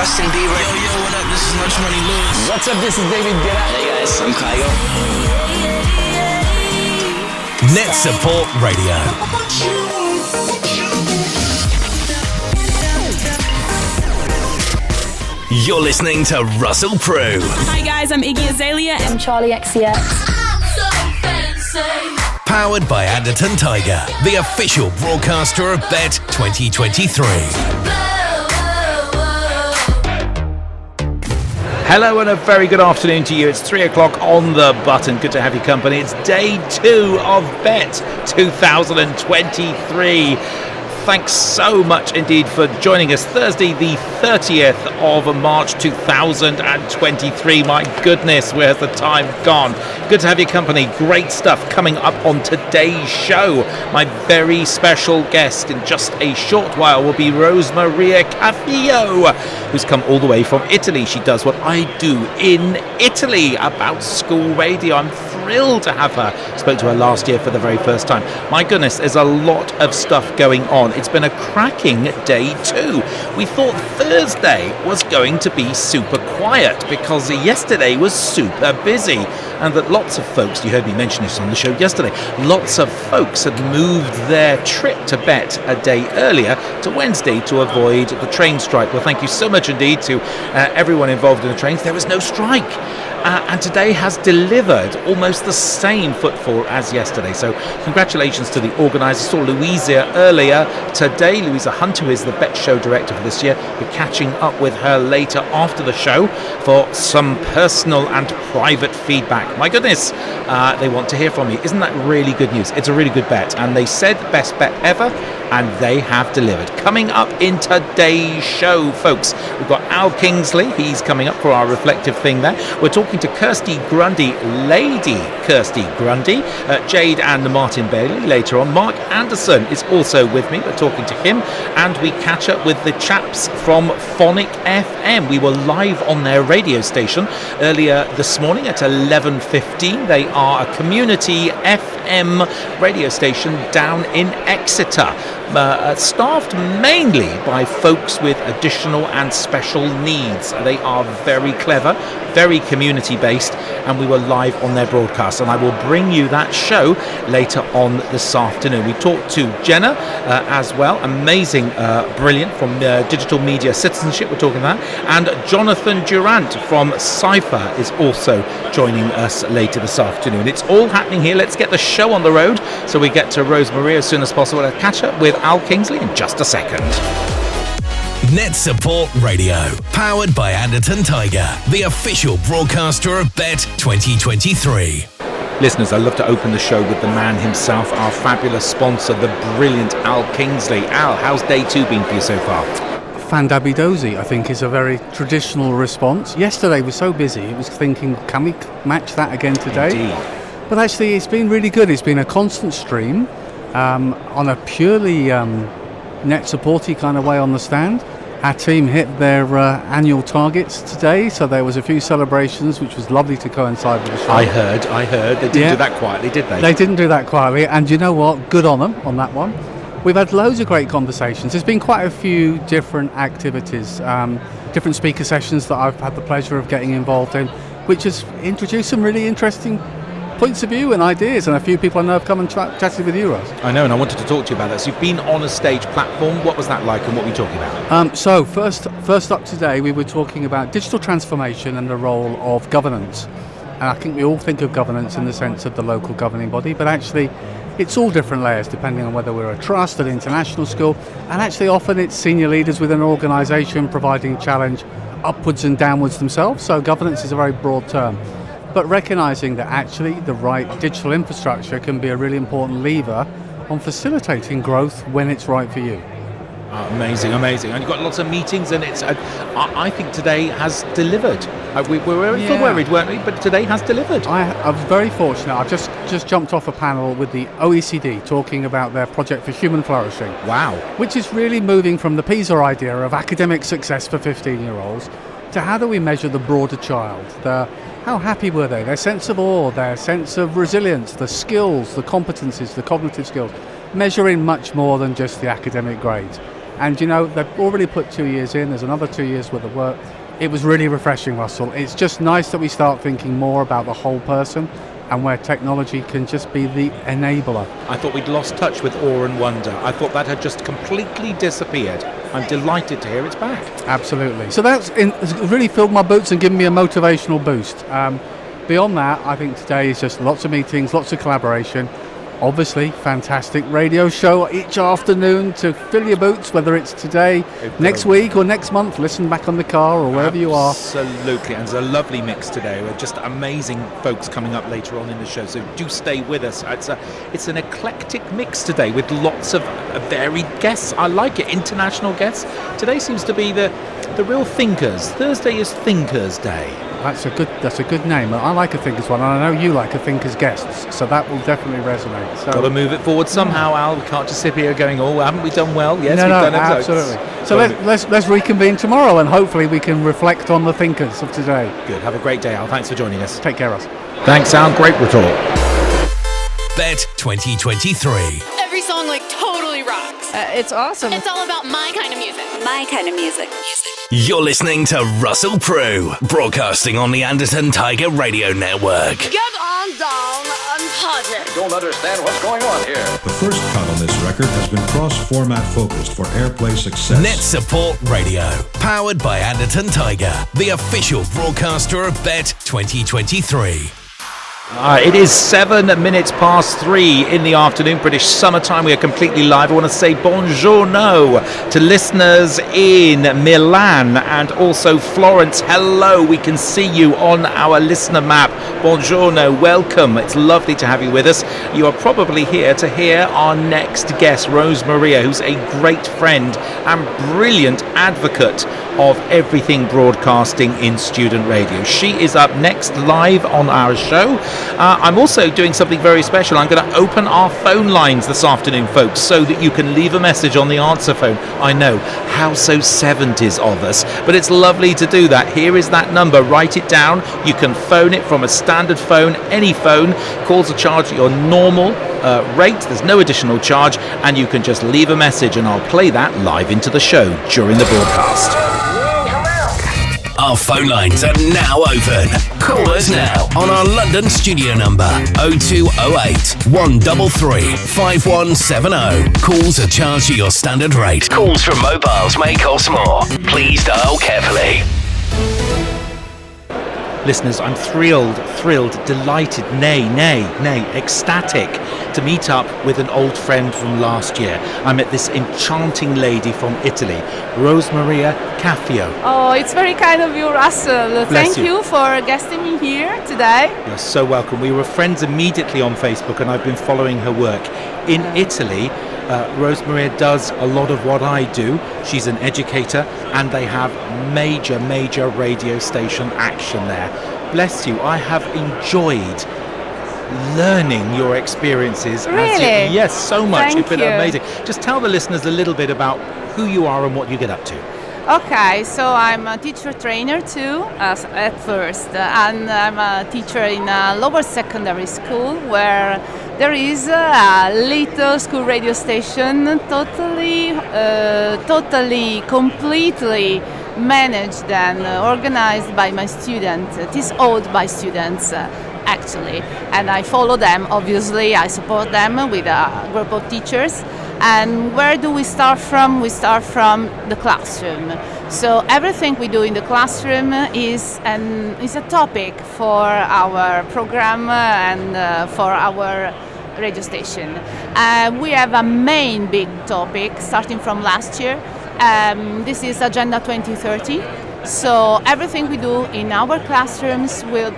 Justin Bieber. Yo, what up? This is Lunch Money Lewis. What's up? This is David Guetta. Hey guys, I'm Kygo. NetSupport Radio. You're listening to Russell Prue. Hi guys, I'm Iggy Azalea. I'm Charlie XCX. Powered by Anderton Tiger, the official broadcaster of Bett 2023. Hello and a very good afternoon to you. It's 3 o'clock on the button. Good to have your company. It's day 2 of Bett 2023. Thanks so much indeed for joining us. Thursday the 30th of March 2023. My goodness, where's the time gone? Good to have your company. Great stuff coming up on today's show. My very special guest in just a short while will be Rosa Maria Caffio, who's come all the way from Italy. She does what I do in Italy about school radio. I'm thrilled to have her. Spoke to her last year for the very first time. My goodness, there's a lot of stuff going on. It's been a cracking day too. We thought Thursday was going to be super quiet because yesterday was super busy, and that lots of folks, you heard me mention this on the show yesterday, lots of folks had moved their trip to Bett a day earlier to Wednesday to avoid the train strike. Well, thank you so much indeed to everyone involved in the trains. There was no strike. And today has delivered almost the same footfall as yesterday. So congratulations to the organisers. Saw Louisa earlier today. Louisa Hunt, who is the Bett show director for this year. We're catching up with her later after the show for some personal and private feedback. My goodness, they want to hear from you. Isn't that really good news? It's a really good bet. And they said best bet ever, and they have delivered. Coming up in today's show, folks, we've got Al Kingsley. He's coming up for our reflective thing there. We're talking to Kirsty Grundy, Lady Kirsty Grundy, Jade and Martin Bailey later on. Mark Anderson is also with me. We're talking to him, and we catch up with the chaps from Phonic FM. We were live on their radio station earlier this morning at 11:15. They are a community FM radio station down in Exeter. Staffed mainly by folks with additional and special needs. They are very clever, very community based, and we were live on their broadcast, and I will bring you that show later on this afternoon. We talked to Jenna as well, amazing, brilliant, from Digital Media Citizenship, we're talking about, and Jonathan Durant from CYPHER is also joining us later this afternoon. It's all happening here. Let's get the show on the road so we get to Rosemaria as soon as possible. I'll catch up with Al Kingsley in just a second. NetSupport Radio, powered by Anderton Tiger, the official broadcaster of Bett 2023. Listeners, I'd love to open the show with the man himself, our fabulous sponsor, the brilliant Al Kingsley. Al, how's day 2 been for you so far? Fandabidozi, I think, is a very traditional response. Yesterday was so busy, it was thinking, can we match that again today? Indeed. But actually, it's been really good. It's been a constant stream on a purely net supporty kind of way on the stand. Our team hit their annual targets today, so there was a few celebrations, which was lovely to coincide with the show. I heard. They didn't do that quietly, did they? They didn't do that quietly, and you know what? Good on them on that one. We've had loads of great conversations. There's been quite a few different activities, different speaker sessions that I've had the pleasure of getting involved in, which has introduced some really interesting points of view and ideas, and a few people I know have come and chatted with you, Ross. I know, and I wanted to talk to you about that. So you've been on a stage platform. What was that like, and what were you talking about? So first up today, we were talking about digital transformation and the role of governance. And I think we all think of governance in the sense of the local governing body, but actually it's all different layers depending on whether we're a trust, an international school, and actually often it's senior leaders within an organisation providing challenge upwards and downwards themselves. So governance is a very broad term. But recognising that actually the right digital infrastructure can be a really important lever on facilitating growth when it's right for you. Amazing. And you've got lots of meetings, and it's. I think today has delivered. We were a little worried, weren't we? But today has delivered. I was very fortunate. I've just jumped off a panel with the OECD talking about their project for human flourishing. Wow. Which is really moving from the PISA idea of academic success for 15-year-olds to how do we measure the broader child, how happy were they, their sense of awe, their sense of resilience, the skills, the competencies, the cognitive skills, measuring much more than just the academic grades. And they've already put 2 years in. There's another 2 years worth of work. It was really refreshing, Russell. It's just nice that we start thinking more about the whole person and where technology can just be the enabler. I thought we'd lost touch with awe and wonder. I thought that had just completely disappeared. I'm delighted to hear it's back. Absolutely. So it's really filled my boots and given me a motivational boost. Beyond that, I think today is just lots of meetings, lots of collaboration. Obviously, fantastic radio show each afternoon to fill your boots, whether it's today, next week or next month. Listen back on the car or wherever you are. Absolutely, and there's a lovely mix today. We're just amazing folks coming up later on in the show, so do stay with us. It's an eclectic mix today with lots of varied guests. I like it, international guests. Today seems to be the real thinkers. Thursday is Thinkers Day. That's a good name. I like a Thinkers one, and I know you like a Thinkers guests, so that will definitely resonate. So, got to move it forward somehow, Al. We can't just sit here going, "Oh, haven't we done well?" Yes, no, we've done absolutely. So let's reconvene tomorrow, and hopefully we can reflect on the thinkers of today. Good. Have a great day, Al. Thanks for joining us. Take care, Russ. Thanks, Al. Great retort. Bett 2023. Every song totally rocks. It's awesome. It's all about my kind of music. My kind of music. You're listening to Russell Prue, broadcasting on the Anderton Tiger Radio Network. Get on down and party. Don't understand what's going on here. The first cut on this record has been cross-format focused for airplay success. NetSupport Radio, powered by Anderton Tiger, the official broadcaster of Bett 2023. It is 7 minutes past 3 in the afternoon, British summertime. We are completely live. I want to say buongiorno to listeners in Milan and also Florence. Hello, we can see you on our listener map. Buongiorno, welcome. It's lovely to have you with us. You are probably here to hear our next guest, Rosemaria, who's a great friend and brilliant advocate of everything broadcasting in student radio. She is up next live on our show. I'm also doing something very special. I'm going to open our phone lines this afternoon, folks, so that you can leave a message on the answer phone. I know, how so 70s of us, but it's lovely to do that. Here is that number. Write it down. You can phone it from a standard phone, any phone. Calls are charged at your normal rate. There's no additional charge, and you can just leave a message, and I'll play that live into the show during the broadcast. Our phone lines are now open. Call us now on our London studio number 0208 133 5170. Calls are charged at your standard rate. Calls from mobiles may cost more. Please dial carefully. Listeners, I'm thrilled, delighted, nay, ecstatic to meet up with an old friend from last year. I met this enchanting lady from Italy, Rosemaria Caffio. Oh, it's very kind of you, Russell. Thank you for guesting me here today. You're so welcome. We were friends immediately on Facebook, and I've been following her work. In Italy, Rosemaria does a lot of what I do. She's an educator, and they have major radio station action there. Bless you. I have enjoyed learning your experiences. Really? Yes, so much. Thank It's been you. amazing. Just tell the listeners a little bit about who you are and what you get up to. Okay, so I'm a teacher trainer too, at first, and I'm a teacher in a lower secondary school where there is a little school radio station completely managed and organized by my students. It is owned by students actually, and I follow them, obviously. I support them with a group of teachers. And where do we start from? We start from the classroom. So everything we do in the classroom is a topic for our program and for our radio station. We have a main big topic starting from last year. This is Agenda 2030. So everything we do in our classrooms will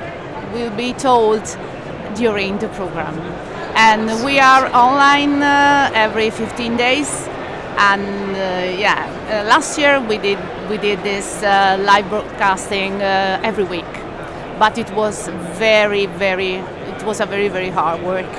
be told during the program. And we are online every 15 days. And last year we did this live broadcasting every week. But it was a very hard work.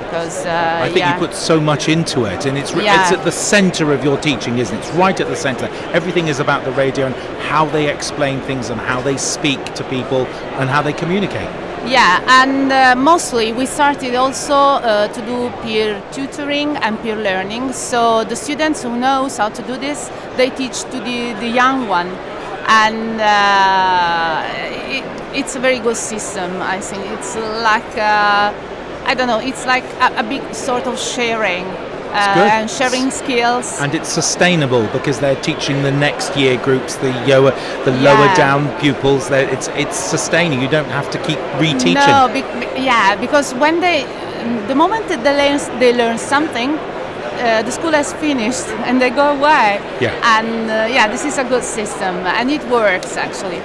Because I think you put so much into it, and it's at the centre of your teaching, isn't it? It's right at the centre. Everything is about the radio and how they explain things and how they speak to people and how they communicate. Yeah, and mostly we started also to do peer tutoring and peer learning. So the students who knows how to do this, they teach to the young one. And it's a very good system, I think. It's like, I don't know, it's like a big sort of sharing. And sharing skills. And it's sustainable because they're teaching the next year groups, the lower down pupils. It's sustaining. You don't have to keep reteaching. No, because when the moment that they learn something, the school has finished and they go away. Yeah. And this is a good system and it works actually.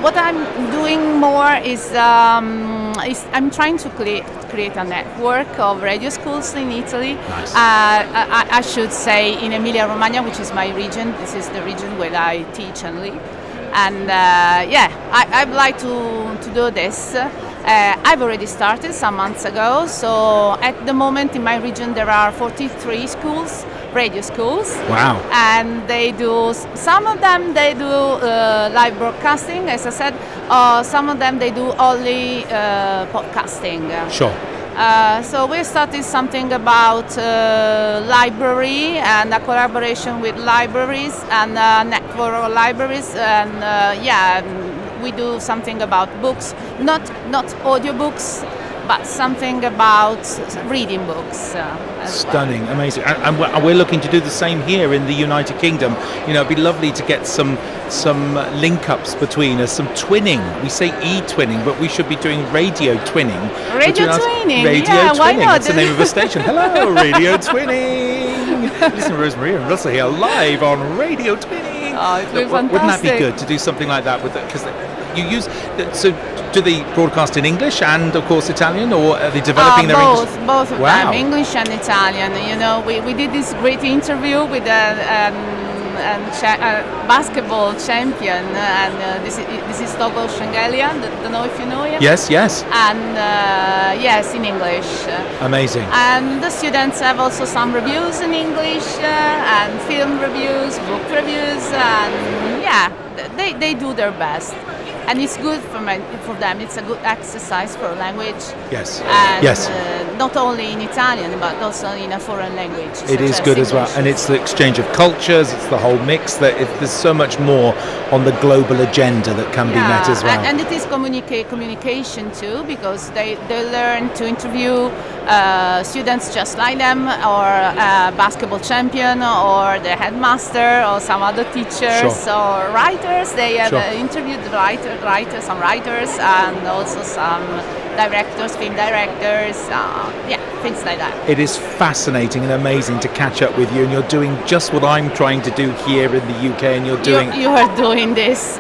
What I'm doing more is I'm trying to create a network of radio schools in Italy. Nice. I should say in Emilia-Romagna, which is my region. This is the region where I teach and live. And I'd like to do this. I've already started some months ago. So at the moment in my region there are 43 schools, radio schools. Wow. And some of them they do live broadcasting, as I said. Some of them they do only podcasting. Sure. So we started something about library and a collaboration with libraries and a network of libraries, and we do something about books, not audiobooks, but something about reading books. Stunning, amazing, and we're looking to do the same here in the United Kingdom. It'd be lovely to get some link-ups between us, some twinning. We say e-twinning, but we should be doing radio twinning. Radio twinning, why not? That's the name of a station. Hello, radio twinning. Listen, Rosemaria and Russell here live on radio twinning. Oh, it's been fantastic. Wouldn't that be good to do something like that with it? Because you use so. Do they broadcast in English and, of course, Italian, or are they developing their English? Both of them, English and Italian. We did this great interview with a basketball champion, and this is Togo Shengelia. Don't know if you know him. Yes. And yes, in English. Amazing. And the students have also some reviews in English and film reviews, book reviews, and they do their best. And it's good for them. It's a good exercise for language. Yes. And, yes. Not only in Italian, but also in a foreign language. It is good as well. And it's the exchange of cultures. It's the whole mix. There's so much more on the global agenda that can be met as well. And it is communication too, because they learn to interview students just like them, or a basketball champion, or the headmaster, or some other teachers, or writers. They have interviewed some writers, and also some directors, film directors, things like that. It is fascinating and amazing to catch up with you, and you're doing just what I'm trying to do here in the UK, and you're doing... You are doing this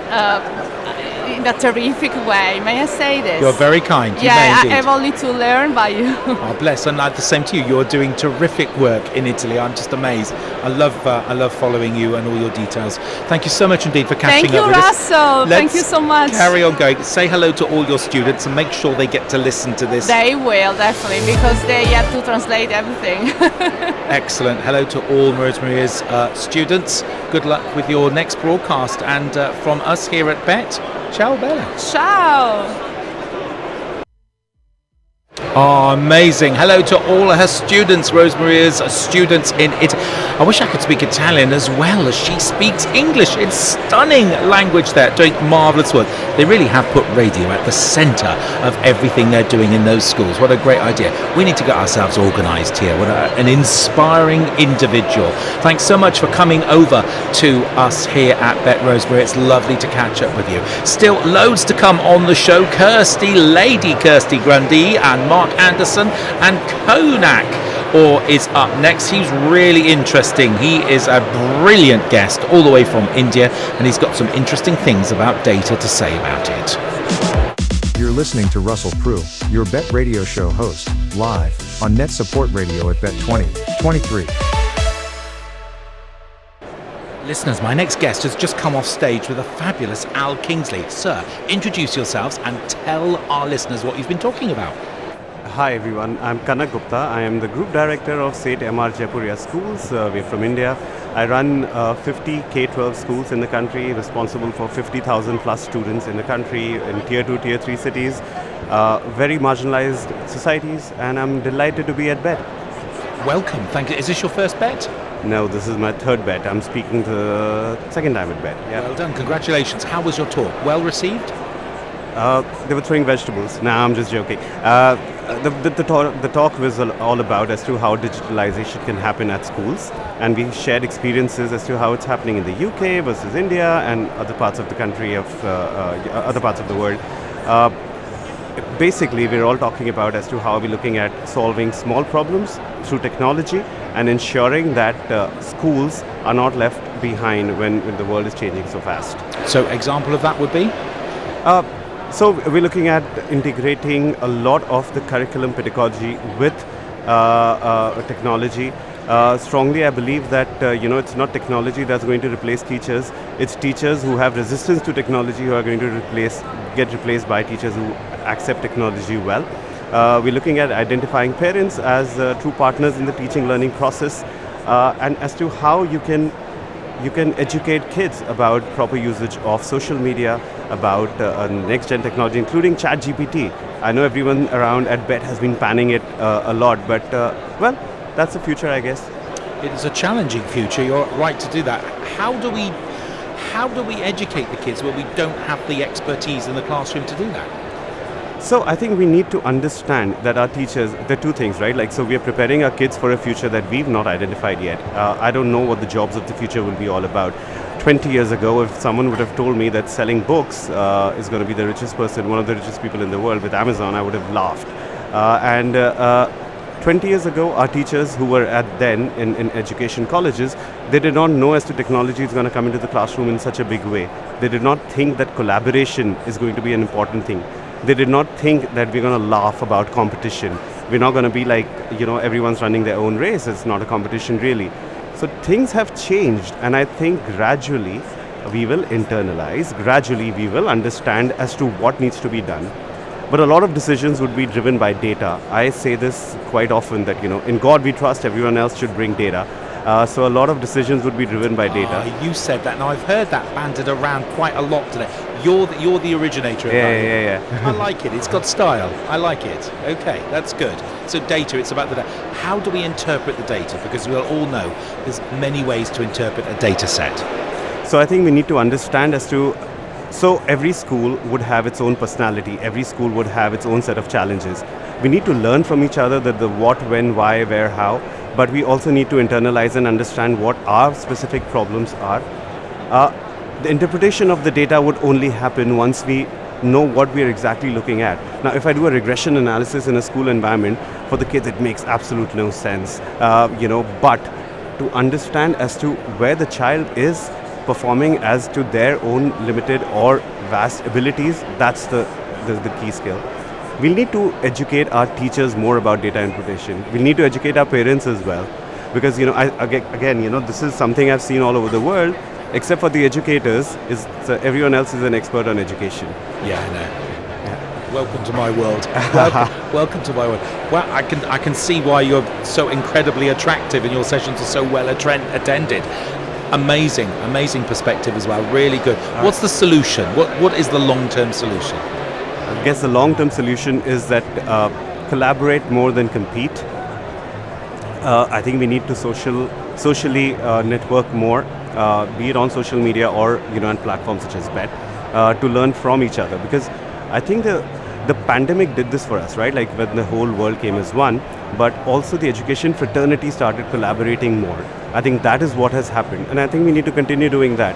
in a terrific way, may I say this? You're very kind. I have only to learn by you. Oh, bless, and the same to you. You're doing terrific work in Italy. I'm just amazed. I love following you and all your details. Thank you so much indeed for catching up with us. Thank you, Russell. Thank you so much. Carry on going. Say hello to all your students and make sure they get to listen to this. They will, definitely, because they have to translate everything. Excellent. Hello to all Rosemaria's students. Good luck with your next broadcast. And from us here at Bett, ciao bella. Ciao. Oh, amazing. Hello to all her students, Rosemaria's students in Italy. I wish I could speak Italian as well as she speaks English. It's stunning language there, doing marvellous work. They really have put radio at the centre of everything they're doing in those schools. What a great idea. We need to get ourselves organised here. What an inspiring individual. Thanks so much for coming over to us here at Bett, Rosemaria. It's lovely to catch up with you. Still loads to come on the show. Lady Kirsty Grundy and Mark Anderson and Kanak is up next. He's really interesting. He is a brilliant guest all the way from India, and he's got some interesting things about data to say about it. You're listening to Russell Prue, your Bett radio show host, live on NetSupport Radio at Bett 2023. Listeners, my next guest has just come off stage with a fabulous Kingsley. Sir, introduce yourselves and tell our listeners what you've been talking about. Hi everyone, I'm Kanak Gupta. I am the Group Director of St. MR Jaipuria Schools. We're from India. I run 50 K-12 schools in the country, responsible for 50,000 plus students in the country, in Tier 2, Tier 3 cities, very marginalized societies, and I'm delighted to be at Bett. Welcome, thank you. Is this your first bet? No, this is my third bet. I'm speaking the second time at Bett. Yeah. Well done, congratulations. How was your talk? Well received? They were throwing vegetables. Nah, I'm just joking. The talk was all about as to how digitalization can happen at schools, and we shared experiences as to how it's happening in the UK versus India and other parts of the country other parts of the world. Basically, we're all talking about as to how we're looking at solving small problems through technology and ensuring that schools are not left behind when the world is changing so fast. So, example of that would be? So we're looking at integrating a lot of the curriculum pedagogy with technology. Strongly, I believe that it's not technology that's going to replace teachers. It's teachers who have resistance to technology who are going to get replaced by teachers who accept technology well. We're looking at identifying parents as true partners in the teaching learning process, and as to how you can educate kids about proper usage of social media, about next-gen technology, including ChatGPT. I know everyone around at Bett has been panning it a lot, but well, that's the future, I guess. It is a challenging future. You're right to do that. How do we educate the kids where we don't have the expertise in the classroom to do that? So I think we need to understand that our teachers, there are two things, right? Like, so we are preparing our kids for a future that we've not identified yet. I don't know what the jobs of the future will be all about. 20 years ago, if someone would have told me that selling books is going to be the richest person, one of the richest people in the world with Amazon, I would have laughed. 20 years ago, our teachers who were then in education colleges, they did not know as to technology is going to come into the classroom in such a big way. They did not think that collaboration is going to be an important thing. They did not think that we're going to laugh about competition. We're not going to be like, everyone's running their own race. It's not a competition really. So things have changed, and I think gradually we will internalize, gradually we will understand as to what needs to be done. But a lot of decisions would be driven by data. I say this quite often that, in God we trust, everyone else should bring data. So a lot of decisions would be driven by data. You said that, and I've heard that banded around quite a lot today. You're the originator of that. Yeah. I like it. It's got style. I like it. Okay, that's good. So data, it's about the data. How do we interpret the data? Because we'll all know there's many ways to interpret a data set. So I think we need to understand as to, so every school would have its own personality. Every school would have its own set of challenges. We need to learn from each other the what, when, why, where, how. But we also need to internalize and understand what our specific problems are. The interpretation of the data would only happen once we know what we are exactly looking at. Now, if I do a regression analysis in a school environment, for the kids it makes absolute no sense. But to understand as to where the child is performing as to their own limited or vast abilities, that's the key skill. We'll need to educate our teachers more about data interpretation. We'll need to educate our parents as well. Because, this is something I've seen all over the world, except for the educators, everyone else is an expert on education. Yeah, I know. Yeah. Welcome to my world. Welcome to my world. Well, I can see why you're so incredibly attractive and your sessions are so well attended. Amazing perspective as well. Really good. What's the solution? What is the long-term solution? I guess the long-term solution is that collaborate more than compete. I think we need to socially network more, be it on social media or on platforms such as Bett, to learn from each other. Because I think the pandemic did this for us, right? Like when the whole world came as one, but also the education fraternity started collaborating more. I think that is what has happened, and I think we need to continue doing that.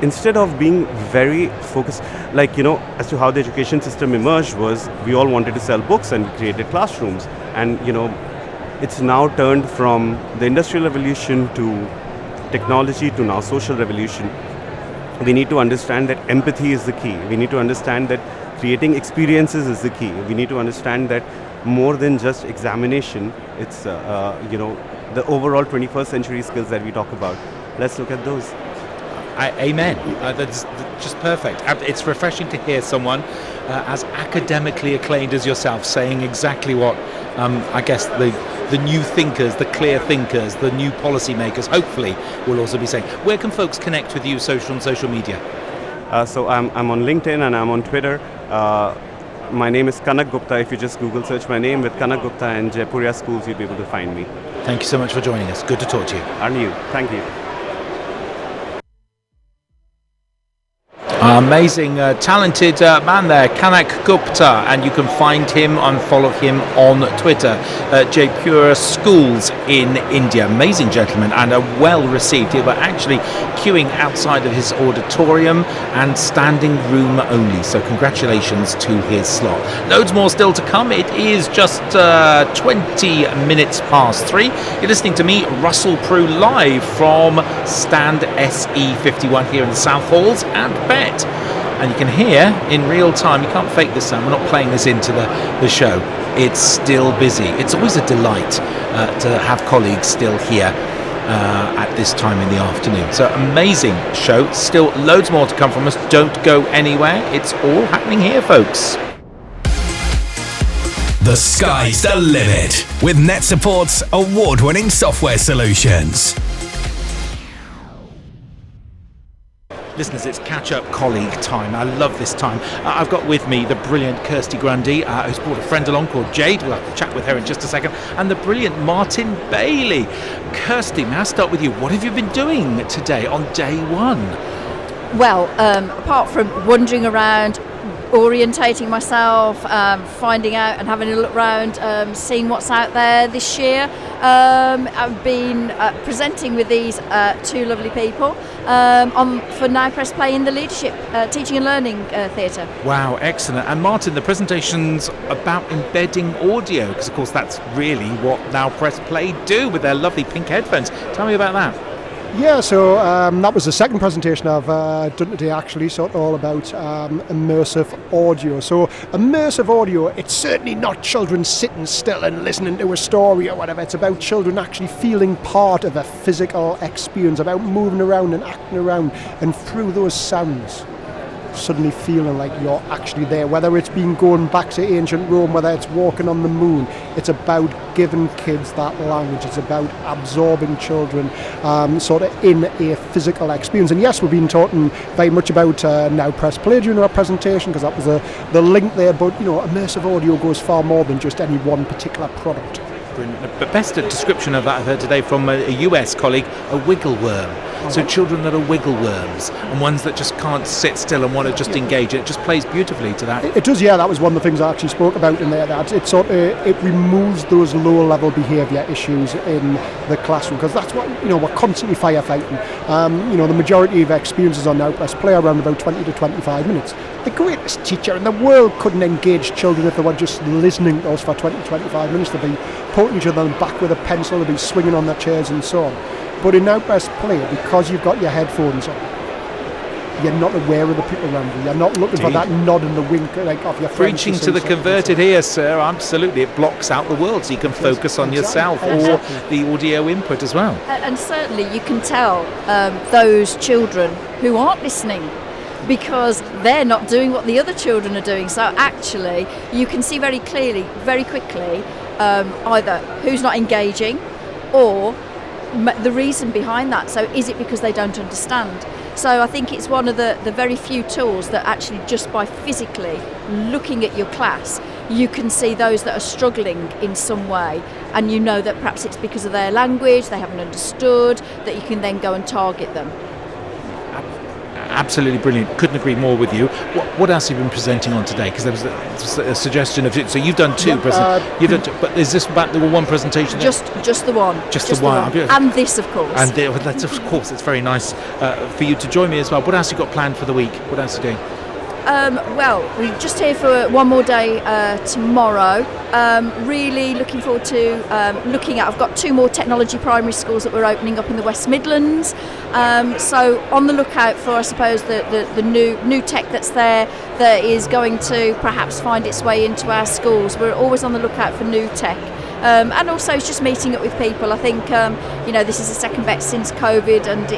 Instead of being very focused, as to how the education system emerged was we all wanted to sell books and created classrooms. And, it's now turned from the Industrial Revolution to technology to now social revolution. We need to understand that empathy is the key. We need to understand that creating experiences is the key. We need to understand that more than just examination, it's, the overall 21st century skills that we talk about. Let's look at those. Amen. That's just perfect. It's refreshing to hear someone as academically acclaimed as yourself saying exactly what I guess the new thinkers, the clear thinkers, the new policy makers hopefully will also be saying. Where can folks connect with you on social media? So I'm on LinkedIn and I'm on Twitter. My name is Kanak Gupta. If you just Google search my name with Kanak Gupta and Jaipuria schools, you'll be able to find me. Thank you so much for joining us. Good to talk to you. And you. Thank you. Amazing, talented man there, Kanak Gupta, and you can find him and follow him on Twitter, Jaipuria Schools in India. Amazing gentleman and well received. He was actually queuing outside of his auditorium and standing room only. So congratulations to his slot. Loads more still to come. It is just 20 minutes past 3. You're listening to me, Russell Prue, live from stand SE51 here in the South Halls and Bett. And you can hear in real time, you can't fake this sound, we're not playing this into the show, it's still busy. It's always a delight to have colleagues still here at this time in the afternoon. So amazing show, still loads more to come from us. Don't go anywhere, it's all happening here, folks. The sky's the limit with NetSupport's award-winning software solutions. Listeners, it's catch-up colleague time. I love this time. I've got with me the brilliant Kirsty Grundy, who's brought a friend along called Jade. We'll have to chat with her in just a second. And the brilliant Martin Bailey. Kirsty, may I start with you? What have you been doing today on day one? Well, apart from wandering around, orientating myself, finding out and having a look around, seeing what's out there this year. I've been presenting with these two lovely people for Now Press Play in the Leadership Teaching and Learning Theatre. Wow, excellent. And Martin, the presentation's about embedding audio, because of course that's really what Now Press Play do with their lovely pink headphones. Tell me about that. Yeah, so that was the second presentation I've done today, actually, sort of all about immersive audio. So immersive audio, it's certainly not children sitting still and listening to a story or whatever. It's about children actually feeling part of a physical experience, about moving around and acting around, and through those sounds, suddenly feeling like you're actually there. Whether it's been going back to ancient Rome, whether it's walking on the moon, it's about giving kids that language. It's about absorbing children sort of in a physical experience. And yes, we've been talking very much about Now Press Play during our presentation, because that was the link there, but you know, immersive audio goes far more than just any one particular product. The best description of that I've heard today from a US colleague, a wiggle worm. So children that are wiggle worms and ones that just can't sit still and want to just engage. It just plays beautifully to that. It does, yeah. That was one of the things I actually spoke about in there. That it removes those lower level behaviour issues in the classroom, because that's what, you know, we're constantly firefighting. You know, the majority of experiences on Now Press Play around about 20 to 25 minutes. The greatest teacher in the world couldn't engage children if they were just listening to us for 20 to 25 minutes. They'd be poking each other in the back with a pencil, they'd be swinging on their chairs and so on. But in Now Press Play, because you've got your headphones on, you're not aware of the people around you. You're not looking for that nod and the wink like of your friends. Preaching to the converted here, sir. Absolutely. It blocks out the world so you can focus on yourself or the audio input as well. And certainly you can tell those children who aren't listening, because they're not doing what the other children are doing. So actually you can see very clearly, very quickly, either who's not engaging or the reason behind that. So is it because they don't understand? So I think it's one of the very few tools that actually, just by physically looking at your class, you can see those that are struggling in some way, and you know that perhaps it's because of their language, they haven't understood, that you can then go and target them. Absolutely brilliant. Couldn't agree more with you. What else have you been presenting on today? Because there was a suggestion of it. So you've done two but is this about the one presentation? Just the one. Just the one. And this, of course. And that's, of course, it's very nice for you to join me as well. What else have you got planned for the week? What else are you doing? Well, we're just here for one more day tomorrow. Really looking forward to looking at, I've got 2 more technology primary schools that we're opening up in the West Midlands. So on the lookout for, I suppose, the new tech that's there that is going to perhaps find its way into our schools. We're always on the lookout for new tech. and also it's just meeting up with people. I think this is the second Bett since COVID, and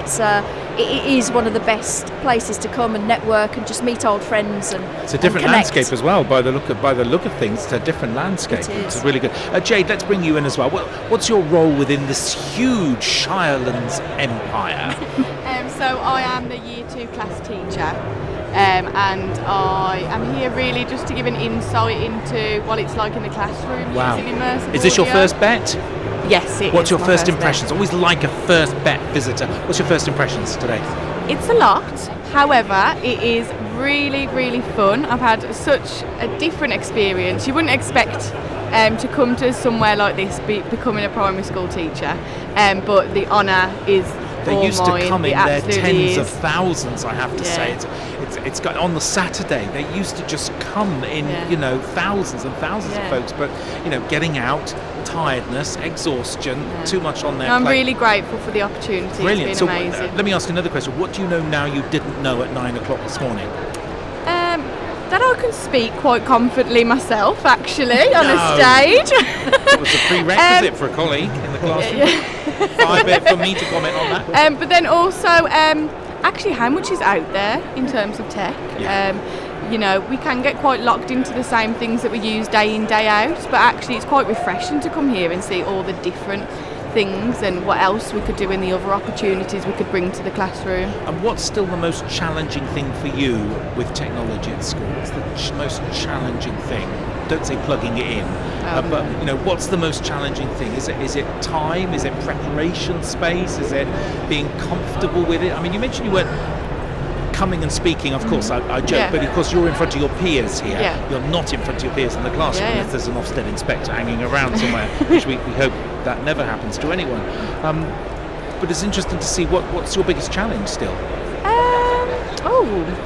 it is one of the best places to come and network and just meet old friends and it's a different connect. landscape as well by the look of things. It's a different landscape. It's really good. Jade, let's bring you in as well. What's your role within this huge Shirelands empire? So I am the Year 2 class teacher, and I am here really just to give an insight into what it's like in the classroom. Wow. Using immersive Is this your audio. first Bett? Yes, it What's is your my first Bett. impressions? Always like a first Bett visitor. What's your first impressions today? It's a lot, however, it is really, really fun. I've had such a different experience. You wouldn't expect to come to somewhere like this, becoming a primary school teacher, but the honour is They all used mine. to come in It their absolutely tens is. of thousands, I have to say. It's got on the Saturday. They used to just come in, thousands and thousands of folks. But getting out, tiredness, exhaustion, too much on their I'm plate. really grateful for the opportunity. Brilliant. It's So been amazing. let me ask another question. What do you know now you didn't know at 9 o'clock this morning? That I can speak quite confidently myself, actually, on a No. stage. It was a prerequisite for a colleague in the classroom. 5 bit for me to comment on that. But then also, actually, how much is out there in terms of tech? We can get quite locked into the same things that we use day in, day out, but actually it's quite refreshing to come here and see all the different things and what else we could do and the other opportunities we could bring to the classroom. And what's still the most challenging thing for you with technology at school? What's the most challenging thing? Don't say plugging it in, but what's the most challenging thing? Is it time? Is it preparation space? Is it being comfortable with it? I mean, you mentioned you weren't coming and speaking, of course, I joke, but of course you're in front of your peers here. You're not in front of your peers in the classroom unless there's an Ofsted inspector hanging around somewhere, which we hope that never happens to anyone. But it's interesting to see what's your biggest challenge still?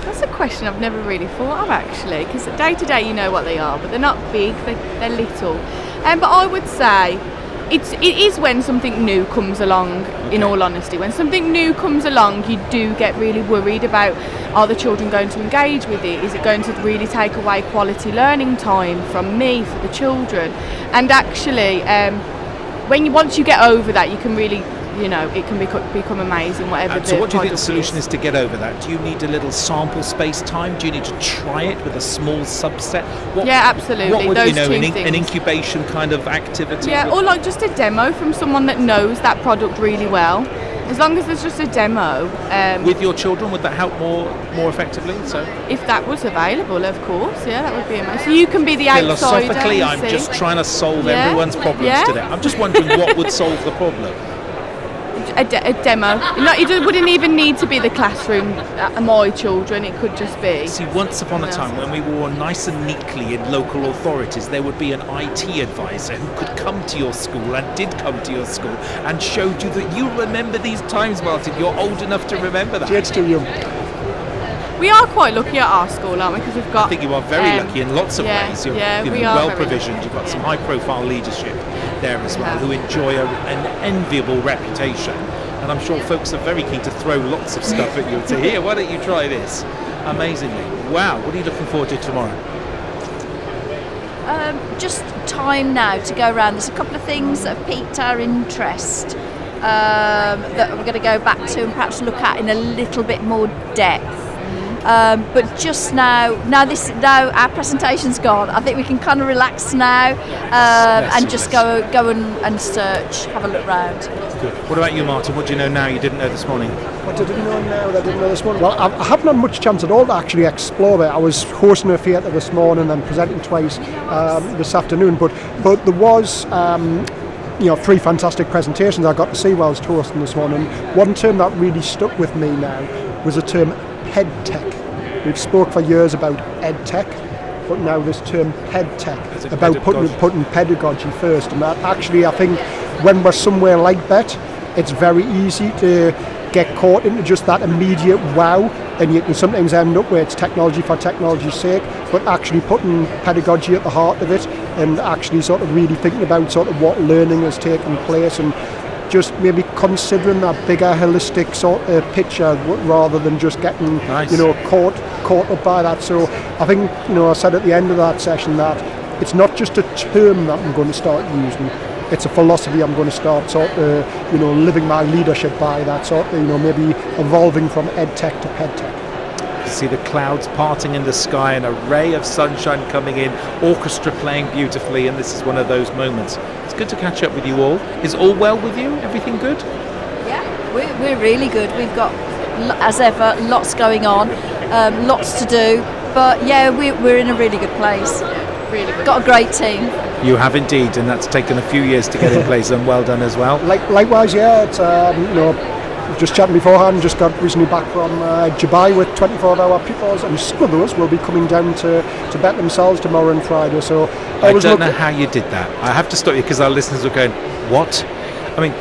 That's a question I've never really thought of, actually, because day to day you know what they are, but they're not big, they're little. But I would say it is when something new comes along, in all honesty. When something new comes along, you do get really worried about, are the children going to engage with it? Is it going to really take away quality learning time from me, for the children? And actually, once you get over that, you can really, it can become amazing, whatever the So what do you think the product solution is to get over that? Do you need a little sample space time? Do you need to try it with a small subset? Absolutely. What would Those two an things. incubation kind of activity? Yeah, or like just a demo from someone that knows that product really well. As long as there's just a demo. With your children, would that help more effectively? So if that was available, of course, that would be amazing. So you can be the outsider. Philosophically, I'm just trying to solve everyone's problems today. I'm just wondering what would solve the problem. A demo. It wouldn't even need to be the classroom at my children, it could just be. See, once upon a time when we were nice and neatly in local authorities, there would be an IT advisor who could come to your school and did come to your school and showed you that you remember these times, Martin. You're old enough to remember that. Jade's too young. We are quite lucky at our school, aren't we? Because we've got. I think you are very lucky in lots of ways. You're we are well very provisioned. You've got some high-profile leadership there as well, who enjoy an enviable reputation. And I'm sure folks are very keen to throw lots of stuff at you to here. Why don't you try this? Amazingly. Wow. What are you looking forward to tomorrow? Just time now to go around. There's a couple of things that have piqued our interest that we're going to go back to and perhaps look at in a little bit more depth. But just now our presentation's gone. I think we can kind of relax now and just go and search, have a look round. Good. What about you, Martin? What do you know now you didn't know this morning? What I didn't know now that I didn't know this morning? Well, I haven't had much chance at all to actually explore it. I was hosting a theatre this morning and presenting twice this afternoon, but there was 3 fantastic presentations I got to see while I was hosting this morning. One term that really stuck with me now was the term PedTech. We've spoke for years about EdTech, but now this term PedTech, about putting pedagogy first. And that actually, I think, when we're somewhere like Bett, it's very easy to get caught into just that immediate wow, and you can sometimes end up where it's technology for technology's sake, but actually putting pedagogy at the heart of it and actually sort of really thinking about sort of what learning has taken place and just maybe considering that bigger holistic sort of picture rather than just getting caught up by that. So I think I said at the end of that session that it's not just a term that I'm going to start using. It's a philosophy I'm going to start living my leadership by, that sort of, maybe evolving from EdTech to PedTech. See the clouds parting in the sky and a ray of sunshine coming in, orchestra playing beautifully, and this is one of those moments. It's good to catch up with you all. Is all well with you? Everything good? Yeah, we're really good. We've got, as ever, lots going on, lots to do, but yeah, we're in a really good place. Really good. Got a great team. You have indeed, and that's taken a few years to get in place, and well done as well. Likewise, yeah, it's, just chatting beforehand, just got recently back from Dubai with 24-hour pupils, and some of those will be coming down to Bett themselves tomorrow and Friday. So I don't know how you did that. I have to stop you because our listeners are going, what? I mean,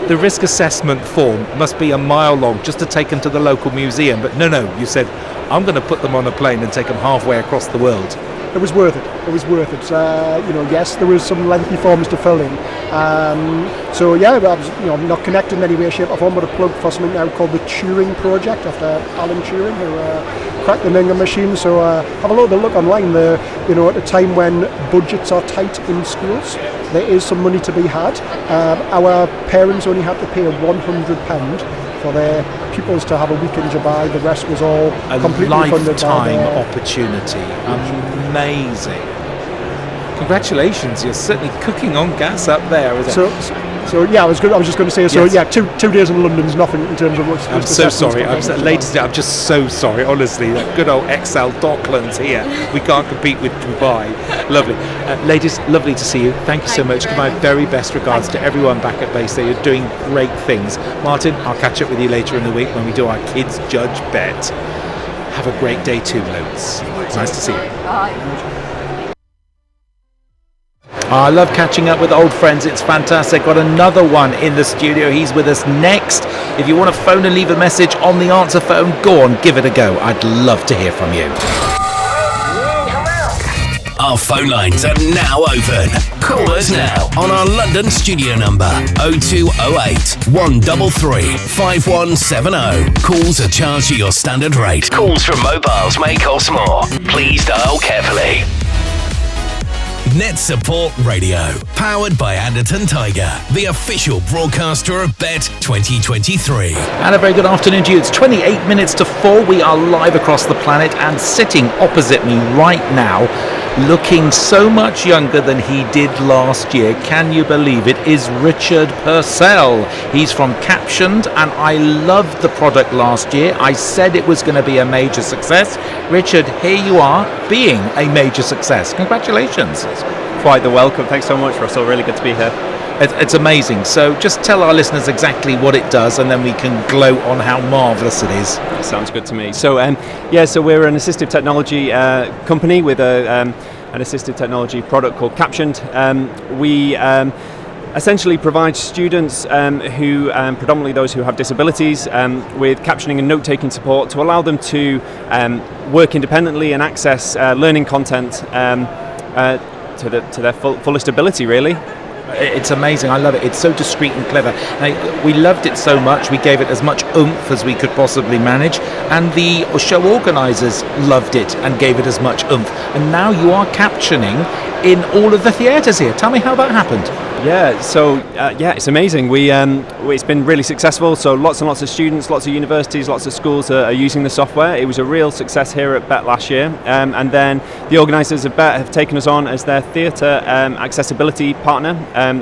the risk assessment form must be a mile long just to take them to the local museum. But no, you said, I'm going to put them on a plane and take them halfway across the world. It was worth it. Yes, there was some lengthy forms to fill in. So yeah, I was, not connected in any way, shape or form, but a plug for something now called the Turing Project after Alan Turing, who cracked the Enigma machine. So have a little bit of look online. At a time when budgets are tight in schools, there is some money to be had. Our parents only had to pay £100 for their pupils to have a week in Dubai. The rest was all completely funded by lifetime opportunity. Amazing. Congratulations, you're certainly cooking on gas up there, isn't it? So yeah, I was just going to say, so yes. Yeah, 2 days in London is nothing in terms of what's. I'm so sorry. I'm just so sorry. Honestly, that good old XL Docklands here. We can't compete with Dubai. Lovely, ladies. Lovely to see you. Thank you so much. Give my very best regards to everyone back at base. You're doing great things. Martin, I'll catch up with you later in the week when we do our Kids Judge Bet. Have a great day too, Lewis. Nice to see you. Bye. I love catching up with old friends. It's fantastic. Got another one in the studio. He's with us next. If you want to phone and leave a message on the answer phone, go on, give it a go. I'd love to hear from you. Our phone lines are now open. Call us now on our London studio number 0208 133 5170. Calls are charged at your standard rate. Calls from mobiles may cost more. Please dial carefully. NetSupport Radio, powered by Anderton Tiger, the official broadcaster of Bett 2023. And a very good afternoon to you. It's 28 minutes to 4. We are live across the planet, and sitting opposite me right now, looking so much younger than he did last year, can you believe it, is Richard Purcell. He's from Caption.Ed, and I loved the product last year. I said it was going to be a major success. Richard, here you are, being a major success. Congratulations. Quite the welcome. Thanks so much, Russell. Really good to be here. It's amazing. So just tell our listeners exactly what it does, and then we can gloat on how marvellous it is. Sounds good to me. So so we're an assistive technology company with an assistive technology product called Caption.Ed. We essentially provide students who, predominantly those who have disabilities, with captioning and note-taking support to allow them to work independently and access learning content to their fullest ability, really. It's amazing. I love it. It's so discreet and clever. We loved it so much. We gave it as much oomph as we could possibly manage, and the show organisers loved it and gave it as much oomph. And now you are captioning in all of the theatres here. Tell me how that happened. Yeah, so it's amazing. It's been really successful. So lots and lots of students, lots of universities, lots of schools are using the software. It was a real success here at Bett last year, and then the organisers of Bett have taken us on as their theatre accessibility partner.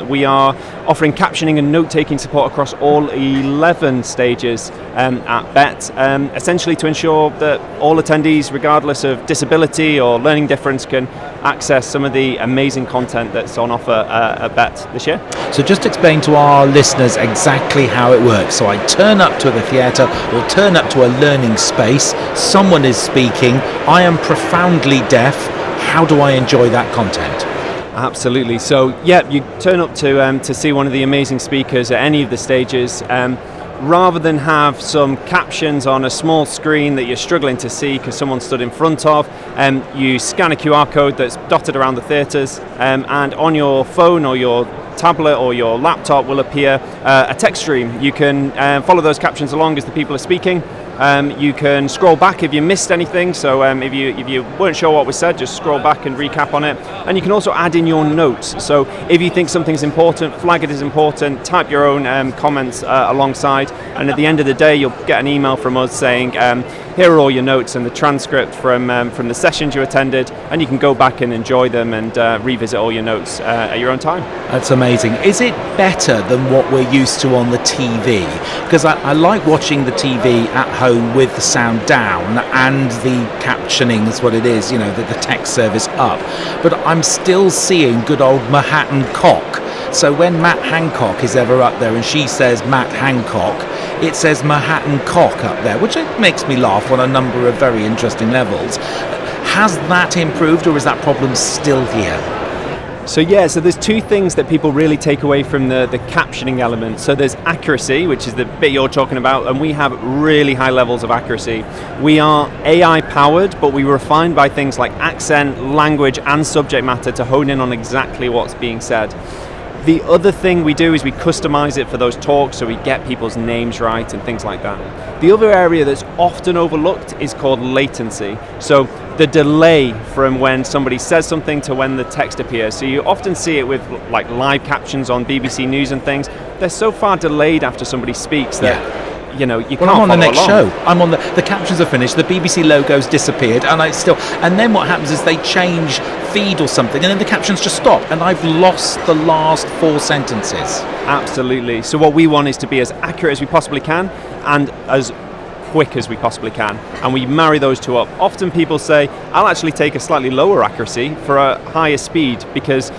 We are offering captioning and note-taking support across all 11 stages at Bett, essentially to ensure that all attendees, regardless of disability or learning difference, can access some of the amazing content that's on offer at Bett this year. So just explain to our listeners exactly how it works. So I turn up to the theatre or turn up to a learning space, someone is speaking, I am profoundly deaf, how do I enjoy that content? Absolutely. So you turn up to see one of the amazing speakers at any of the stages. Rather than have some captions on a small screen that you're struggling to see because someone stood in front of, you scan a QR code that's dotted around the theatres, and on your phone or your tablet or your laptop will appear a text stream. You can follow those captions along as the people are speaking, You can scroll back if you missed anything, so if you weren't sure what was said, just scroll back and recap on it. And you can also add in your notes, so if you think something's important, flag it as important, type your own comments alongside, and at the end of the day you'll get an email from us saying here are all your notes and the transcript from the sessions you attended, and you can go back and enjoy them and revisit all your notes at your own time. That's amazing. Is it better than what we're used to on the TV? Because I like watching the TV at home with the sound down and the captioning is what it is, you know, the text service up. But I'm still seeing good old Manhattan Cock. So when Matt Hancock is ever up there and she says Matt Hancock, it says Manhattan Cock up there, which makes me laugh on a number of very interesting levels. Has that improved, or is that problem still here? So there's two things that people really take away from the captioning element. So there's accuracy, which is the bit you're talking about, and we have really high levels of accuracy. We are AI powered, but we refine by things like accent, language, and subject matter to hone in on exactly what's being said. The other thing we do is we customize it for those talks, so we get people's names right and things like that. The other area that's often overlooked is called latency. So the delay from when somebody says something to when the text appears. So you often see it with like live captions on BBC News and things. They're so far delayed after somebody speaks that you can't I'm on the next along. show. I'm on the captions are finished, the BBC logo's disappeared, and then what happens is they change feed or something, and then the captions just stop, and I've lost the last 4 sentences. Absolutely. So what we want is to be as accurate as we possibly can and as quick as we possibly can, and we marry those two up. Often people say, I'll actually take a slightly lower accuracy for a higher speed, because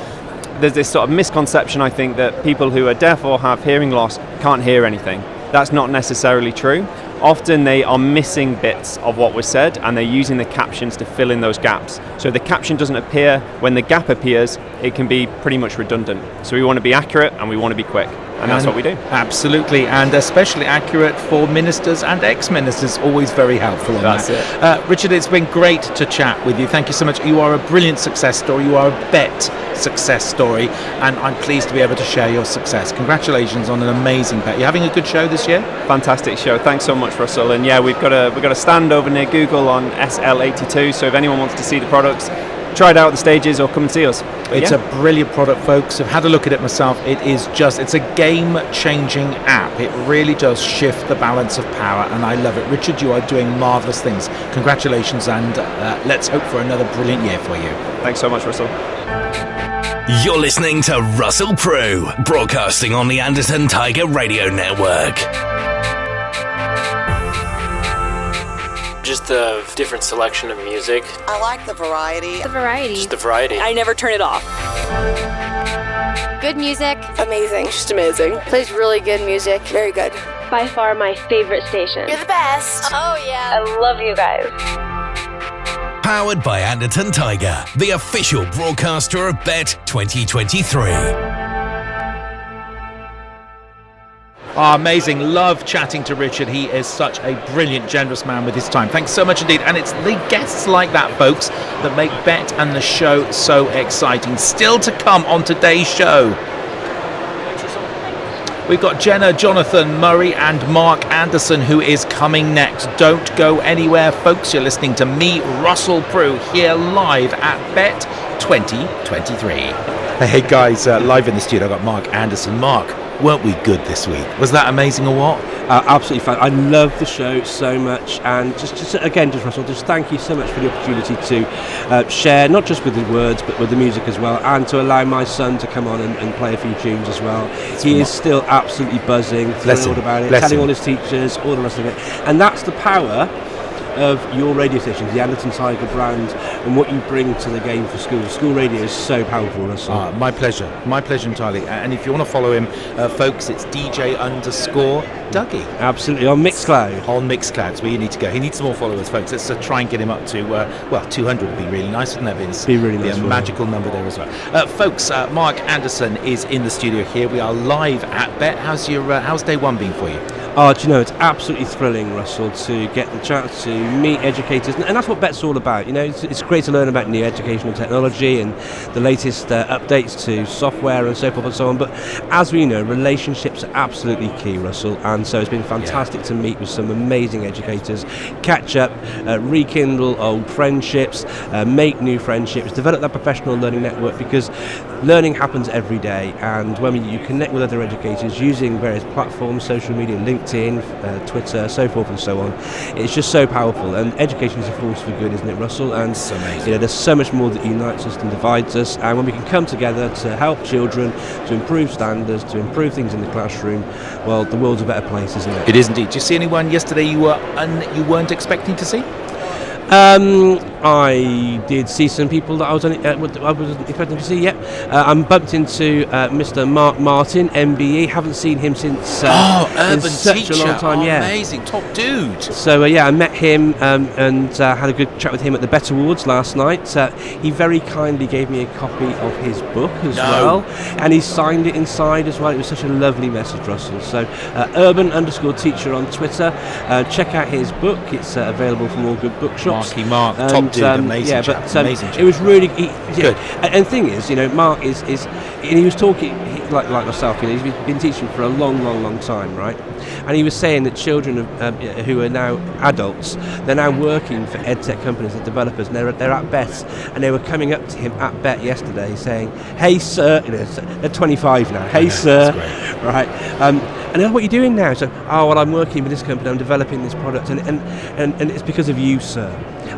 there's this sort of misconception, I think, that people who are deaf or have hearing loss can't hear anything. That's not necessarily true. Often they are missing bits of what was said, and they're using the captions to fill in those gaps. So if the caption doesn't appear when the gap appears, it can be pretty much redundant. So we want to be accurate and we want to be quick, and that's what we do. Absolutely, and especially accurate for ministers and ex-ministers, always very helpful on That's that. Richard, it's been great to chat with you. Thank you so much. You are a brilliant success story. You are a Bett success story, and I'm pleased to be able to share your success. Congratulations on an amazing Bett. You're having a good show this year? Fantastic show. Thanks so much, Russell. And yeah, we've got a stand over near Google on SL82, so if anyone wants to see the products, try it out at the stages or come and see us. It's a brilliant product, folks. I've had a look at it myself. It's a game-changing app. It really does shift the balance of power, and I love it. Richard, you are doing marvellous things. Congratulations, and let's hope for another brilliant year for you. Thanks so much, Russell. You're listening to Russell Prue, broadcasting on the Anderton Tiger Radio Network. Just a different selection of music. I like the variety. The variety. Just the variety. I never turn it off. Good music. Amazing. Just amazing. Plays really good music. Very good. By far my favorite station. You're the best. Oh yeah. I love you guys. Powered by Anderton Tiger, the official broadcaster of Bett 2023. Amazing. Love chatting to Richard. He is such a brilliant, generous man with his time. Thanks so much indeed. And it's the guests like that, folks, that make Bett and the show so exciting. Still to come on today's show, we've got Jenna, Jonathan, Murray and Mark Anderson, who is coming next. Don't go anywhere, folks. You're listening to me, Russell Prue, here live at Bett 2023. Hey guys, live in the studio, I've got Mark Anderson. Mark, weren't we good this week? Was that amazing or what? Absolutely fun. I love the show so much, and just Russell, just thank you so much for the opportunity to share, not just with the words but with the music as well, and to allow my son to come on and play a few tunes as well. He is still absolutely buzzing, thrilled about it, telling all his teachers, all the rest of it, and that's the power of your radio station, the Anderton Tiger brand, and what you bring to the game for schools. School radio is so powerful, Russell. My pleasure entirely. And if you want to follow him, folks, it's DJ_Dougie. Absolutely, on Mixcloud. On Mixcloud, where you need to go. He needs some more followers, folks. Let's try and get him up to 200 would be really nice, wouldn't it? It'd be really nice. A magical number there as well. Folks, Mark Anderson is in the studio here. We are live at Bett. How's day one been for you? Oh, do you know, it's absolutely thrilling, Russell, to get the chance to meet educators, and that's what Bett's all about. You know, it's great to learn about new educational technology and the latest updates to software and so forth and so on, but as we know, relationships are absolutely key, Russell, and so it's been fantastic to meet with some amazing educators, catch up, rekindle old friendships, make new friendships, develop that professional learning network, because learning happens every day, and when you connect with other educators using various platforms, social media, LinkedIn, Twitter, so forth and so on, it's just so powerful. And education is a force for good, isn't it, Russell? And it's amazing. You know, there's so much more that unites us than divides us, and when we can come together to help children, to improve standards, to improve things in the classroom, well, the world's a better place, isn't it? It is indeed. Did you see anyone yesterday you weren't expecting to see? I did see some people that I wasn't expecting to see yet. I bumped into Mr. Mark Martin, MBE. Haven't seen him since urban such teacher. a long time. Amazing, top dude. So I met him and had a good chat with him at the Bett Awards last night. He very kindly gave me a copy of his book as well, and he signed it inside as well. It was such a lovely message, Russell. So urban_teacher on Twitter. Check out his book. It's available from all good bookshops. Mark, top dude, amazing chap, amazing chap. It was really good. And the thing is, you know, Mark is he was talking like myself. You know, he's been teaching for a long time, right? And he was saying that children who are now adults, they're now working for edtech companies and developers, and they're at Bett, and they were coming up to him at Bett yesterday saying, "Hey sir," you know, they're 25 now. "Hey sir," right? And what are you doing now? So, well, I'm working with this company, I'm developing this product, and it's because of you, sir.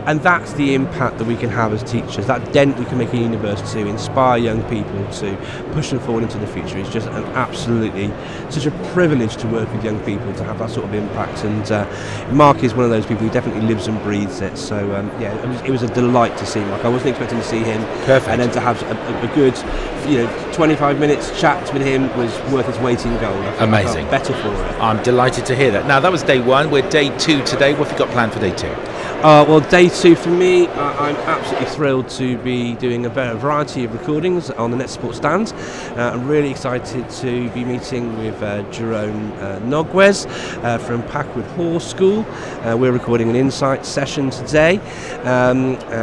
And that's the impact that we can have as teachers, that dent we can make in university to inspire young people to push them forward into the future. It's just absolutely such a privilege to work with young people, to have that sort of impact. And Mark is one of those people who definitely lives and breathes it. So it was a delight to see Mark. I wasn't expecting to see him. Perfect. And then to have a good 25 minutes chat with him was worth its weight in gold. Amazing. Better for it. I'm delighted to hear that. Now, that was day one. We're day two today. What have you got planned for day two? Well, day two for me, I'm absolutely thrilled to be doing a variety of recordings on the NetSupport stand. I'm really excited to be meeting with Jerome Nogwes from Packwood Hall School. We're recording an insight session today.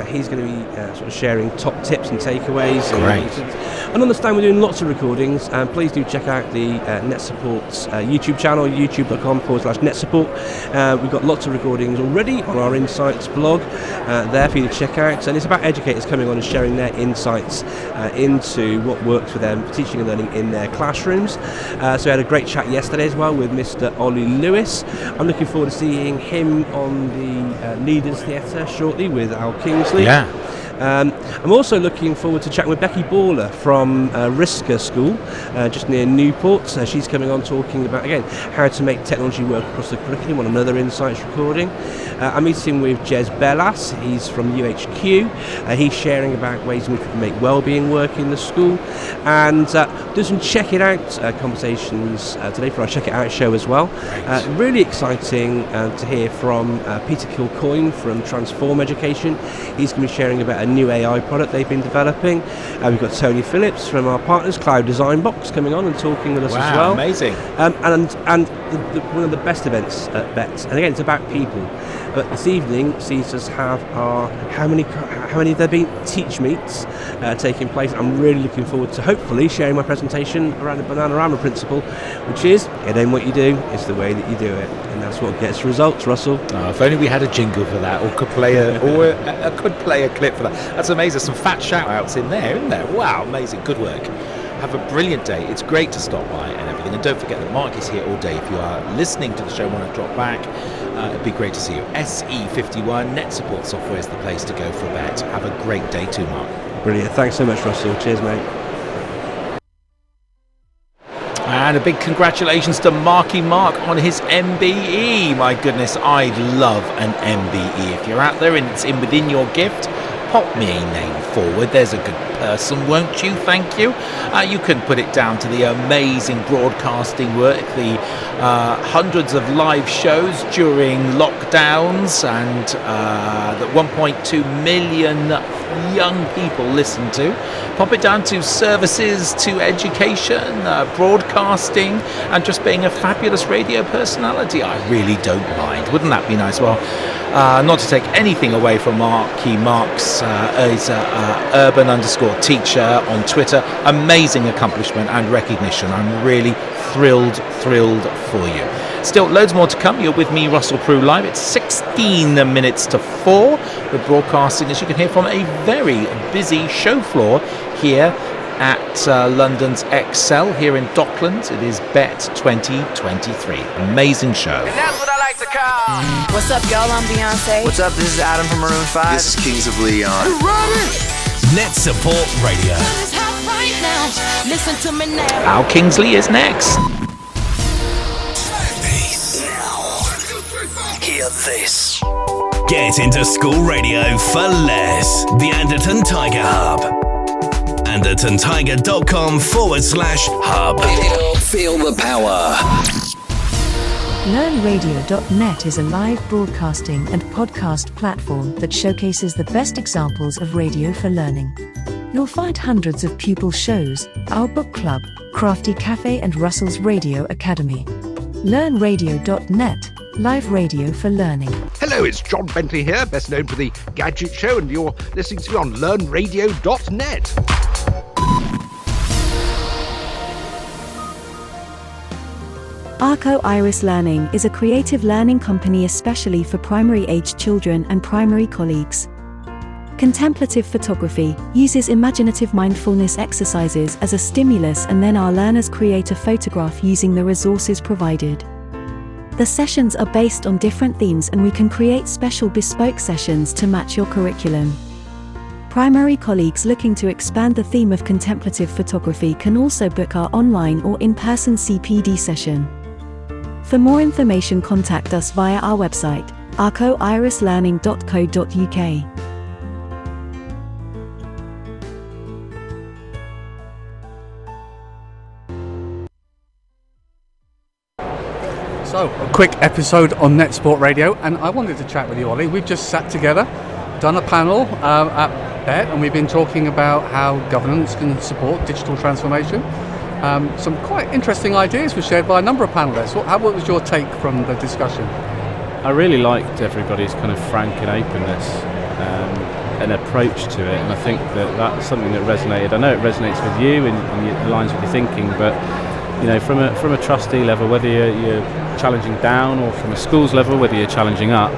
He's going to be sort of sharing top tips and takeaways. And understand we're doing lots of recordings. Please do check out the NetSupport's YouTube channel, youtube.com/NetSupport. We've got lots of recordings already on our Insights blog there for you to check out. And it's about educators coming on and sharing their insights into what works for them, teaching and learning in their classrooms. So we had a great chat yesterday as well with Mr. Olly Lewis. I'm looking forward to seeing him on the Leaders Theatre shortly with Al Kingsley. Yeah. I'm also looking forward to chatting with Becky Baller from Risker School, just near Newport. She's coming on talking about, again, how to make technology work across the curriculum on another Insights recording. I'm meeting with Jez Bellas. He's from UHQ. He's sharing about ways in which we can make wellbeing work in the school. And do some Check It Out conversations today for our Check It Out show as well. Really exciting to hear from Peter Kilcoyne from Transform Education. He's going to be sharing about a new AI product they've been developing. We've got Tony Phillips from our partners, Cloud Design Box, coming on and talking with us as well. Amazing. And one of the best events at Bett, and again, it's about people. But this evening sees us have our how many have there been Teach Meets taking place. I'm really looking forward to hopefully sharing my presentation around the Bananarama principle, which is it ain't what you do, it's the way that you do it, and that's what gets results, Russell. If only we had a jingle for that, or could play a clip for that. That's amazing. Some fat shout outs in there, isn't there? Wow, amazing, good work. Have a brilliant day. It's great to stop by and everything. And don't forget that Mark is here all day. If you are listening to the show and want to drop back, it'd be great to see you. SE51 NetSupport software is the place to go for Bett. Have a great day too, Mark. Brilliant. Thanks so much, Russell. Cheers, mate. And a big congratulations to Marky Mark on his MBE. My goodness, I love an MBE. If you're out there and it's within your gift, pop me a name forward. There's a good person, won't you? Thank you. You can put it down to the amazing broadcasting work, the hundreds of live shows during lockdowns, and that 1.2 million young people listen to. Pop it down to services, to education, broadcasting, and just being a fabulous radio personality. I really don't mind. Wouldn't that be nice? Well, not to take anything away from Marky Marks, is urban_teacher on Twitter. Amazing accomplishment and recognition. I'm really thrilled for you. Still, loads more to come. You're with me, Russell Prue, live. It's 16 minutes to 4. We're broadcasting, as you can hear, from a very busy show floor here at London's Excel here in Docklands. It is Bett 2023. Amazing show. And that's what I like to call. What's up, y'all? I'm Beyonce. What's up? This is Adam from Maroon 5. This is Kings of Leon. NetSupport Radio. Listen to me now. Al Kingsley is next. Hear this. Get into school radio for less. The Anderton Tiger Hub. AndertonTiger.com/hub. Feel the power. LearnRadio.net is a live broadcasting and podcast platform that showcases the best examples of radio for learning. You'll find hundreds of pupil shows, our book club, Crafty Cafe and Russell's Radio Academy. LearnRadio.net, live radio for learning. Hello, it's John Bentley here, best known for the Gadget Show, and you're listening to me on LearnRadio.net. Arco Iris Learning is a creative learning company especially for primary-aged children and primary colleagues. Contemplative photography uses imaginative mindfulness exercises as a stimulus, and then our learners create a photograph using the resources provided. The sessions are based on different themes, and we can create special bespoke sessions to match your curriculum. Primary colleagues looking to expand the theme of contemplative photography can also book our online or in-person CPD session. For more information, contact us via our website, arcoirislearning.co.uk. So, a quick episode on NetSupport Radio, and I wanted to chat with you, Ollie. We've just sat together, done a panel at Bett, and we've been talking about how governance can support digital transformation. Some quite interesting ideas were shared by a number of panelists. What was your take from the discussion? I really liked everybody's kind of frank and openness and approach to it, and I think that's something that resonated. I know it resonates with you and it aligns with your thinking, but you know, from a trustee level, whether you're challenging down, or from a schools level, whether you're challenging up,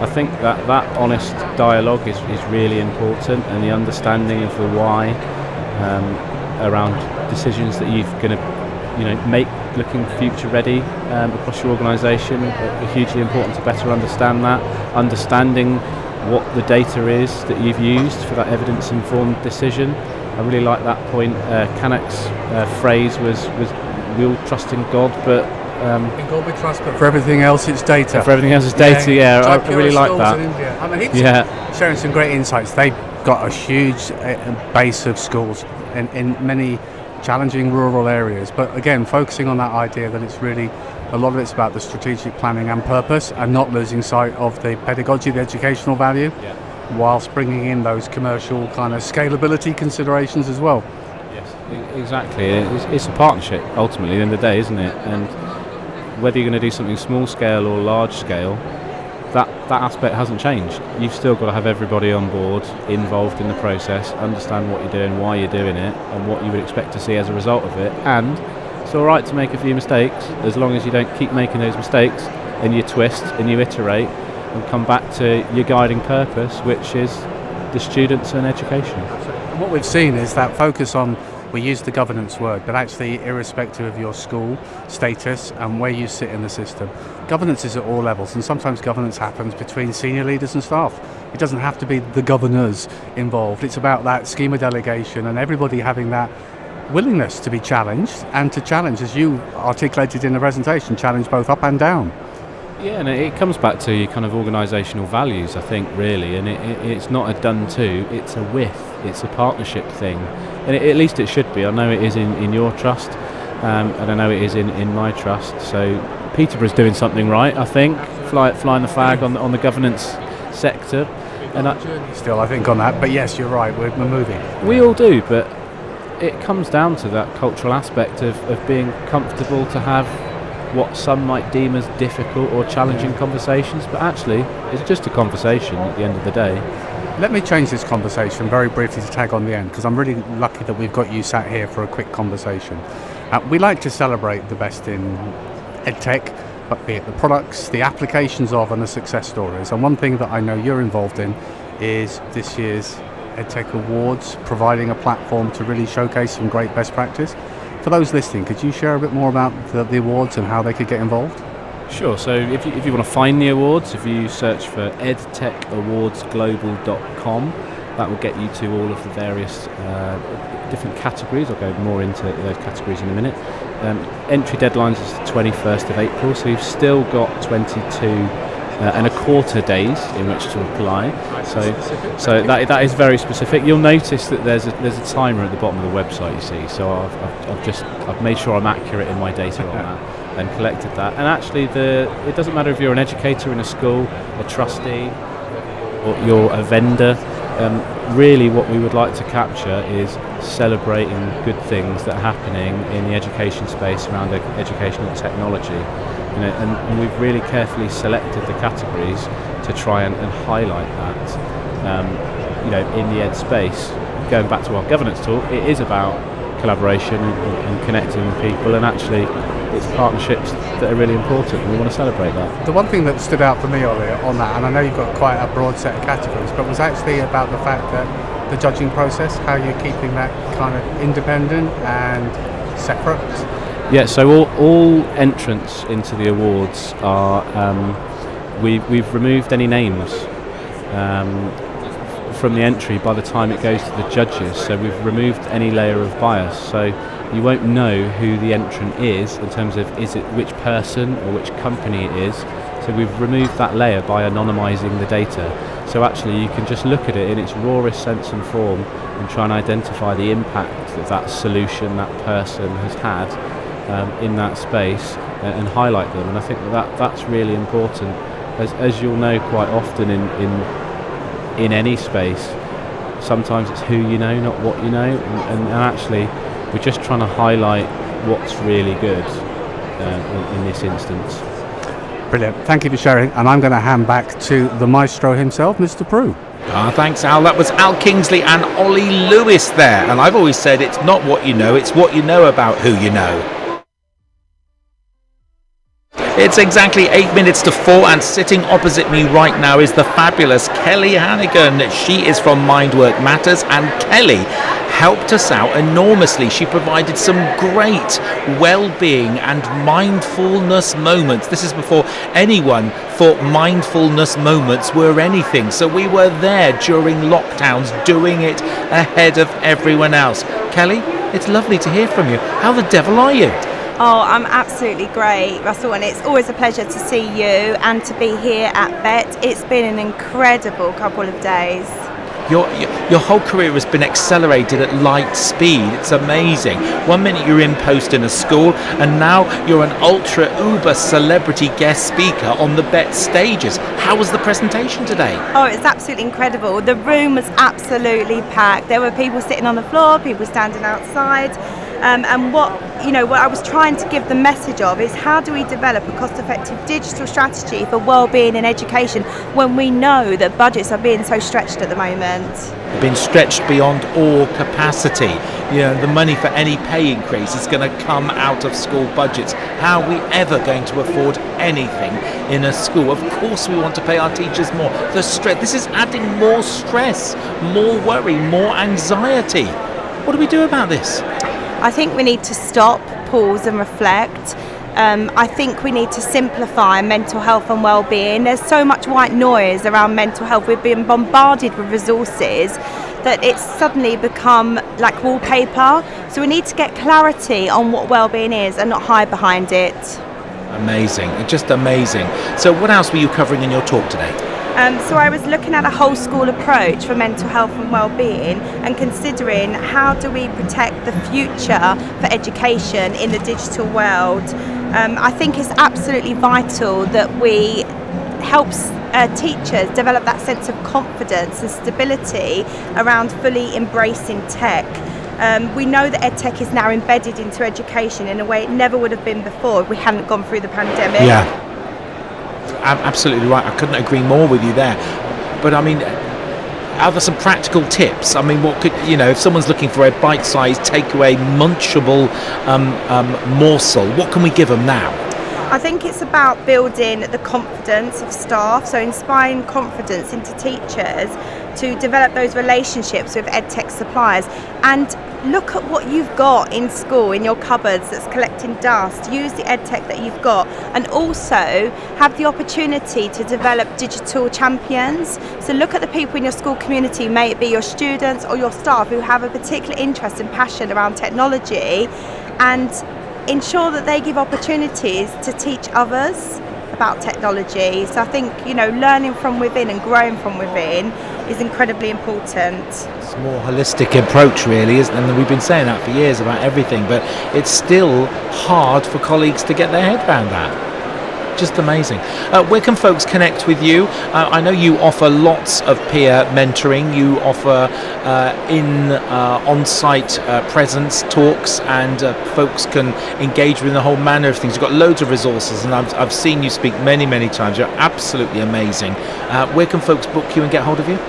I think that honest dialogue is really important, and the understanding of the why around decisions that you're going to make looking future ready across your organisation are hugely important to better understand that. Understanding what the data is that you've used for that evidence-informed decision. I really like that point. Kanak's phrase was we all trust in God, but in God we trust, but for everything else it's data. For everything else it's data, yeah. I really like that. I mean, he's sharing some great insights. They've got a huge base of schools in many challenging rural areas, but again, focusing on that idea that it's really, a lot of it's about the strategic planning and purpose, and not losing sight of the pedagogy, the educational value, whilst bringing in those commercial kind of scalability considerations as well. Yes, exactly. It's a partnership ultimately at the end of the day, isn't it? And whether you're going to do something small scale or large scale, that aspect hasn't changed. You've still got to have everybody on board, involved in the process, understand what you're doing, why you're doing it, and what you would expect to see as a result of it. And it's all right to make a few mistakes, as long as you don't keep making those mistakes and you twist and you iterate and come back to your guiding purpose, which is the students and education. And what we've seen is that focus on, we use the governance word, but actually irrespective of your school status and where you sit in the system, governance is at all levels, and sometimes governance happens between senior leaders and staff. It doesn't have to be the governors involved. It's about that schema delegation and everybody having that willingness to be challenged, and to challenge, as you articulated in the presentation, challenge both up and down. Yeah, and it comes back to your kind of organisational values, I think, really, and it's not a done to, it's a with, it's a partnership thing, and at least it should be. I know it is in your trust, and I know it is in my trust, so Peterborough's doing something right, I think, flying the flag on the governance sector. And still, I think, on that, but yes, you're right, we're moving. We all do, but it comes down to that cultural aspect of being comfortable to have what some might deem as difficult or challenging conversations, but actually it's just a conversation at the end of the day. Let me change this conversation very briefly to tag on the end, because I'm really lucky that we've got you sat here for a quick conversation. We like to celebrate the best in EdTech, but be it the products, the applications of, and the success stories. And one thing that I know you're involved in is this year's EdTech Awards, providing a platform to really showcase some great best practice. For those listening, could you share a bit more about the awards and how they could get involved? Sure, so if you want to find the awards, if you search for edtechawardsglobal.com, that will get you to all of the various different categories. I'll go more into those categories in a minute. Entry deadlines is the 21st of April, so you've still got 22 and a quarter days in which to apply. So that is very specific. You'll notice that there's a timer at the bottom of the website, you see. So I've made sure I'm accurate in my data on that and collected that. And actually, it doesn't matter if you're an educator in a school, a trustee, or you're a vendor. Really, what we would like to capture is celebrating good things that are happening in the education space around educational technology. And we've really carefully selected the categories to try and highlight that. In the ed space, going back to our governance talk, it is about collaboration and connecting with people, and actually it's partnerships that are really important, and we want to celebrate that. The one thing that stood out for me, Olly, on that, and I know you've got quite a broad set of categories, but was actually about the fact that the judging process, how you're keeping that kind of independent and separate. Yeah, so all entrants into the awards are, we've removed any names from the entry by the time it goes to the judges, so we've removed any layer of bias, so you won't know who the entrant is in terms of is it which person or which company it is, so we've removed that layer by anonymising the data, so actually you can just look at it in its rawest sense and form and try and identify the impact that solution, that person has had in that space and highlight them, and I think that's really important. As you'll know quite often in any space, sometimes it's who you know, not what you know, and actually we're just trying to highlight what's really good in this instance. Brilliant, thank you for sharing, and I'm going to hand back to the maestro himself, Mr. Prue. Thanks, Al. That was Al Kingsley and Olly Lewis there, and I've always said it's not what you know, it's what you know about who you know. It's exactly 8 minutes to 4, and sitting opposite me right now is the fabulous Kelly Hannaghan. She is from Mindwork Matters, and Kelly helped us out enormously. She provided some great well-being and mindfulness moments. This is before anyone thought mindfulness moments were anything. So we were there during lockdowns, doing it ahead of everyone else. Kelly, it's lovely to hear from you. How the devil are you? Oh, I'm absolutely great, Russell, and it's always a pleasure to see you and to be here at Bett. It's been an incredible couple of days. Your whole career has been accelerated at light speed. It's amazing. 1 minute you're in post in a school, and now you're an ultra uber celebrity guest speaker on the Bett stages. How was the presentation today? Oh, it's absolutely incredible. The room was absolutely packed. There were people sitting on the floor, people standing outside. And what I was trying to give the message of is how do we develop a cost-effective digital strategy for well-being in education when we know that budgets are being so stretched at the moment? Been stretched beyond all capacity. The money for any pay increase is going to come out of school budgets. How are we ever going to afford anything in a school? Of course we want to pay our teachers more. The stress. This is adding more stress, more worry, more anxiety. What do we do about this? I think we need to stop, pause and reflect. I think we need to simplify mental health and well-being. There's so much white noise around mental health. We've been bombarded with resources that it's suddenly become like wallpaper. So we need to get clarity on what well-being is and not hide behind it. Amazing, just amazing. So what else were you covering in your talk today? So I was looking at a whole school approach for mental health and well-being and considering how do we protect the future for education in the digital world. I think it's absolutely vital that we help teachers develop that sense of confidence and stability around fully embracing tech. We know that EdTech is now embedded into education in a way it never would have been before if we hadn't gone through the pandemic. Yeah. Absolutely right. I couldn't agree more with you there. But I mean, are there some practical tips? I mean, what could, if someone's looking for a bite-sized, takeaway, munchable morsel, what can we give them now? I think it's about building the confidence of staff, so inspiring confidence into teachers to develop those relationships with EdTech suppliers and look at what you've got in school, in your cupboards that's collecting dust. Use the EdTech that you've got and also have the opportunity to develop digital champions. So look at the people in your school community, may it be your students or your staff who have a particular interest and passion around technology, and ensure that they give opportunities to teach others about technology. So I think, learning from within and growing from within is incredibly important. It's a more holistic approach, really, isn't it? And we've been saying that for years about everything, but it's still hard for colleagues to get their head around that. Just amazing. Where can folks connect with you? I know you offer lots of peer mentoring. You offer on-site presence, talks, and folks can engage with a whole manner of things. You've got loads of resources, and I've seen you speak many, many times. You're absolutely amazing. Where can folks book you and get hold of you?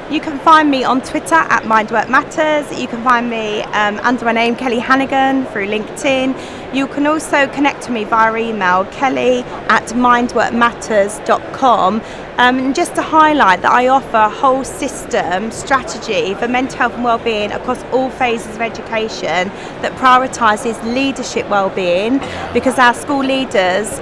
You can find me on Twitter at MindWorkMatters. You can find me under my name, Kelly Hannaghan, through LinkedIn. You can also connect to me via email, kelly@mindworkmatters.com. And just to highlight that I offer a whole system strategy for mental health and wellbeing across all phases of education that prioritises leadership wellbeing, because our school leaders,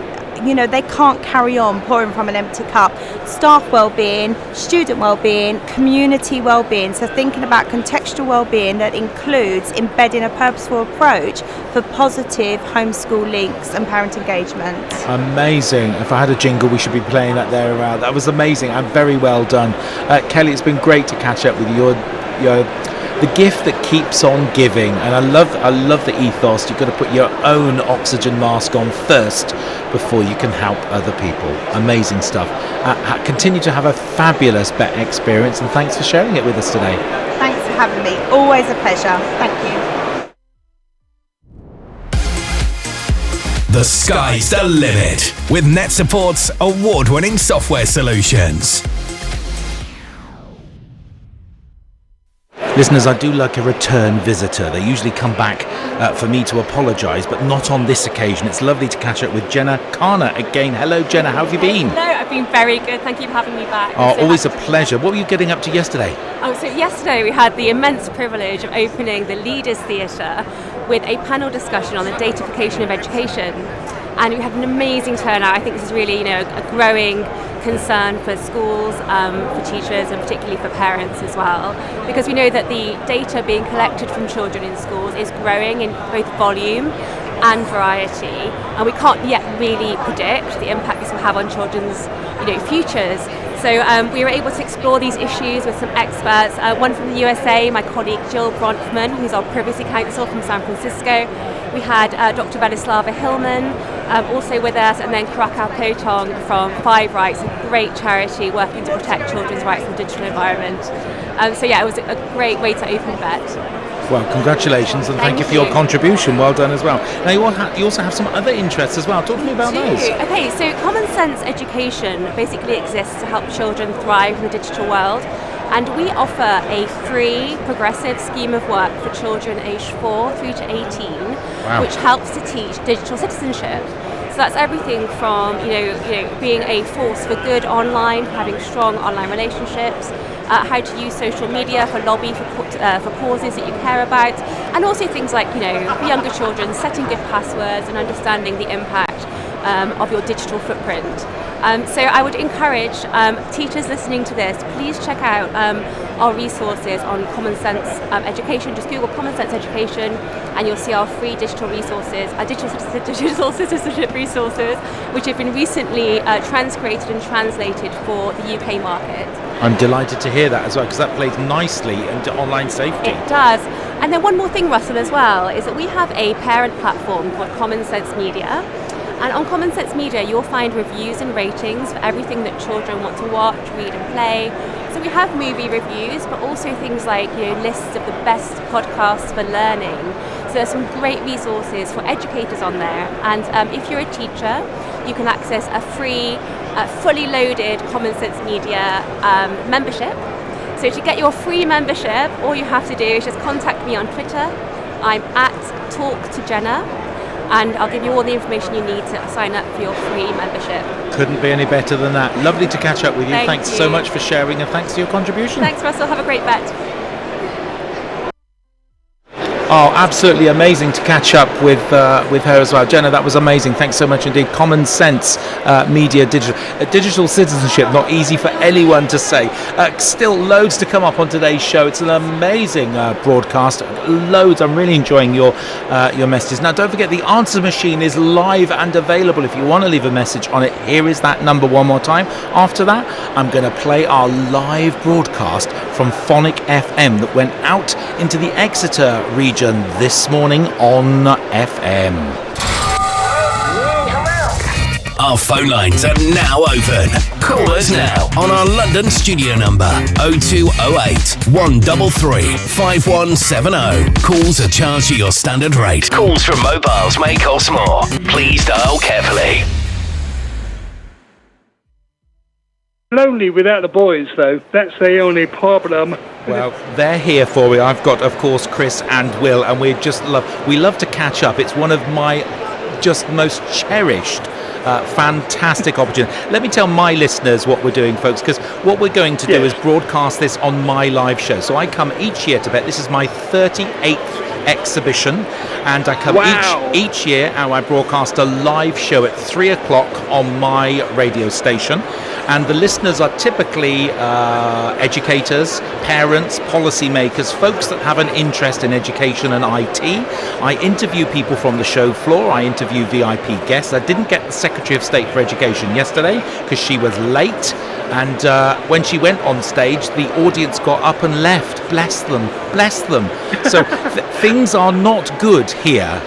they can't carry on pouring from an empty cup. Staff wellbeing, student wellbeing, community wellbeing. So thinking about contextual wellbeing that includes embedding a purposeful approach for positive homeschool links and parent engagement. Amazing. If I had a jingle, we should be playing that there. That was amazing and very well done. Kelly, it's been great to catch up with you. You're the gift that keeps on giving, and I love the ethos. You've got to put your own oxygen mask on first before you can help other people. Amazing stuff. Continue to have a fabulous Bett experience, and thanks for sharing it with us today. Thanks for having me. Always a pleasure. Thank you. The sky's the limit with NetSupport's award-winning software solutions. Listeners, I do like a return visitor. They usually come back for me to apologise, but not on this occasion. It's lovely to catch up with Jenna Khanna again. Hello, Jenna. How have you been? Hello, I've been very good. Thank you for having me back. Oh, always a pleasure. What were you getting up to yesterday? So yesterday we had the immense privilege of opening the Leaders Theatre with a panel discussion on the datafication of education. And we had an amazing turnout. I think this is really, a growing concern for schools, for teachers, and particularly for parents as well, because we know that the data being collected from children in schools is growing in both volume and variety, and we can't yet really predict the impact this will have on children's, futures. So we were able to explore these issues with some experts. One from the USA, my colleague Jill Bronfman, who's our privacy counsel from San Francisco. We had Dr. Velislava Hillman also with us, and then Krakow Potong from Five Rights, a great charity working to protect children's rights in the digital environment. It was a great way to open Bett. Well, congratulations, and thank you for your contribution. Well done as well. Now, you also have some other interests as well. Talk to me about those. Okay, so Common Sense Education basically exists to help children thrive in the digital world. And we offer a free progressive scheme of work for children aged 4 through to 18, which helps to teach digital citizenship. So that's everything from being a force for good online, having strong online relationships, how to use social media for lobby for causes that you care about, and also things like for younger children, setting good passwords and understanding the impact of your digital footprint. So I would encourage teachers listening to this, please check out our resources on Common Sense Education. Just Google Common Sense Education and you'll see our free digital resources, digital citizenship resources, which have been recently transcreated and translated for the UK market. I'm delighted to hear that as well, because that plays nicely into online safety. It does. And then one more thing, Russell, as well, is that we have a parent platform called Common Sense Media. And on Common Sense Media, you'll find reviews and ratings for everything that children want to watch, read and play. So we have movie reviews, but also things like lists of the best podcasts for learning. So there's some great resources for educators on there. And if you're a teacher, you can access a free, fully loaded Common Sense Media membership. So to get your free membership, all you have to do is just contact me on Twitter. I'm at @TalkToJenna. And I'll give you all the information you need to sign up for your free membership. Couldn't be any better than that. Lovely to catch up with you. Thanks so much for sharing, and thanks for your contribution. Thanks, Russell. Have a great bet. Oh, absolutely amazing to catch up with her as well. Jenna, that was amazing. Thanks so much indeed. Common Sense Media digital citizenship, not easy for anyone to say. Still loads to come up on today's show. It's an amazing broadcast. Loads. I'm really enjoying your messages. Now, don't forget, the answer machine is live and available. If you want to leave a message on it, here is that number one more time. After that, I'm going to play our live broadcast from Phonic FM that went out into the Exeter region this morning on FM. Our phone lines are now open. Call us now on our London studio number 0208 133 5170. Calls are charged at your standard rate. Calls from mobiles may cost more. Please dial carefully. Lonely without the boys, though. That's the only problem. Well, they're here for you. I've got, of course, Chris and Will, and we love to catch up. It's one of my just most cherished fantastic opportunity. Let me tell my listeners what we're doing, folks, because what we're going to do is broadcast this on my live show. So I come each year to Bett. This is my 38th exhibition, and I come each year and I broadcast a live show at 3 o'clock on my radio station. And the listeners are typically educators, parents, policymakers, folks that have an interest in education and IT. I interview people from the show floor. I interview VIP guests. I didn't get the Secretary of State for Education yesterday because she was late. And when she went on stage, the audience got up and left. Bless them, bless them. So things are not good here.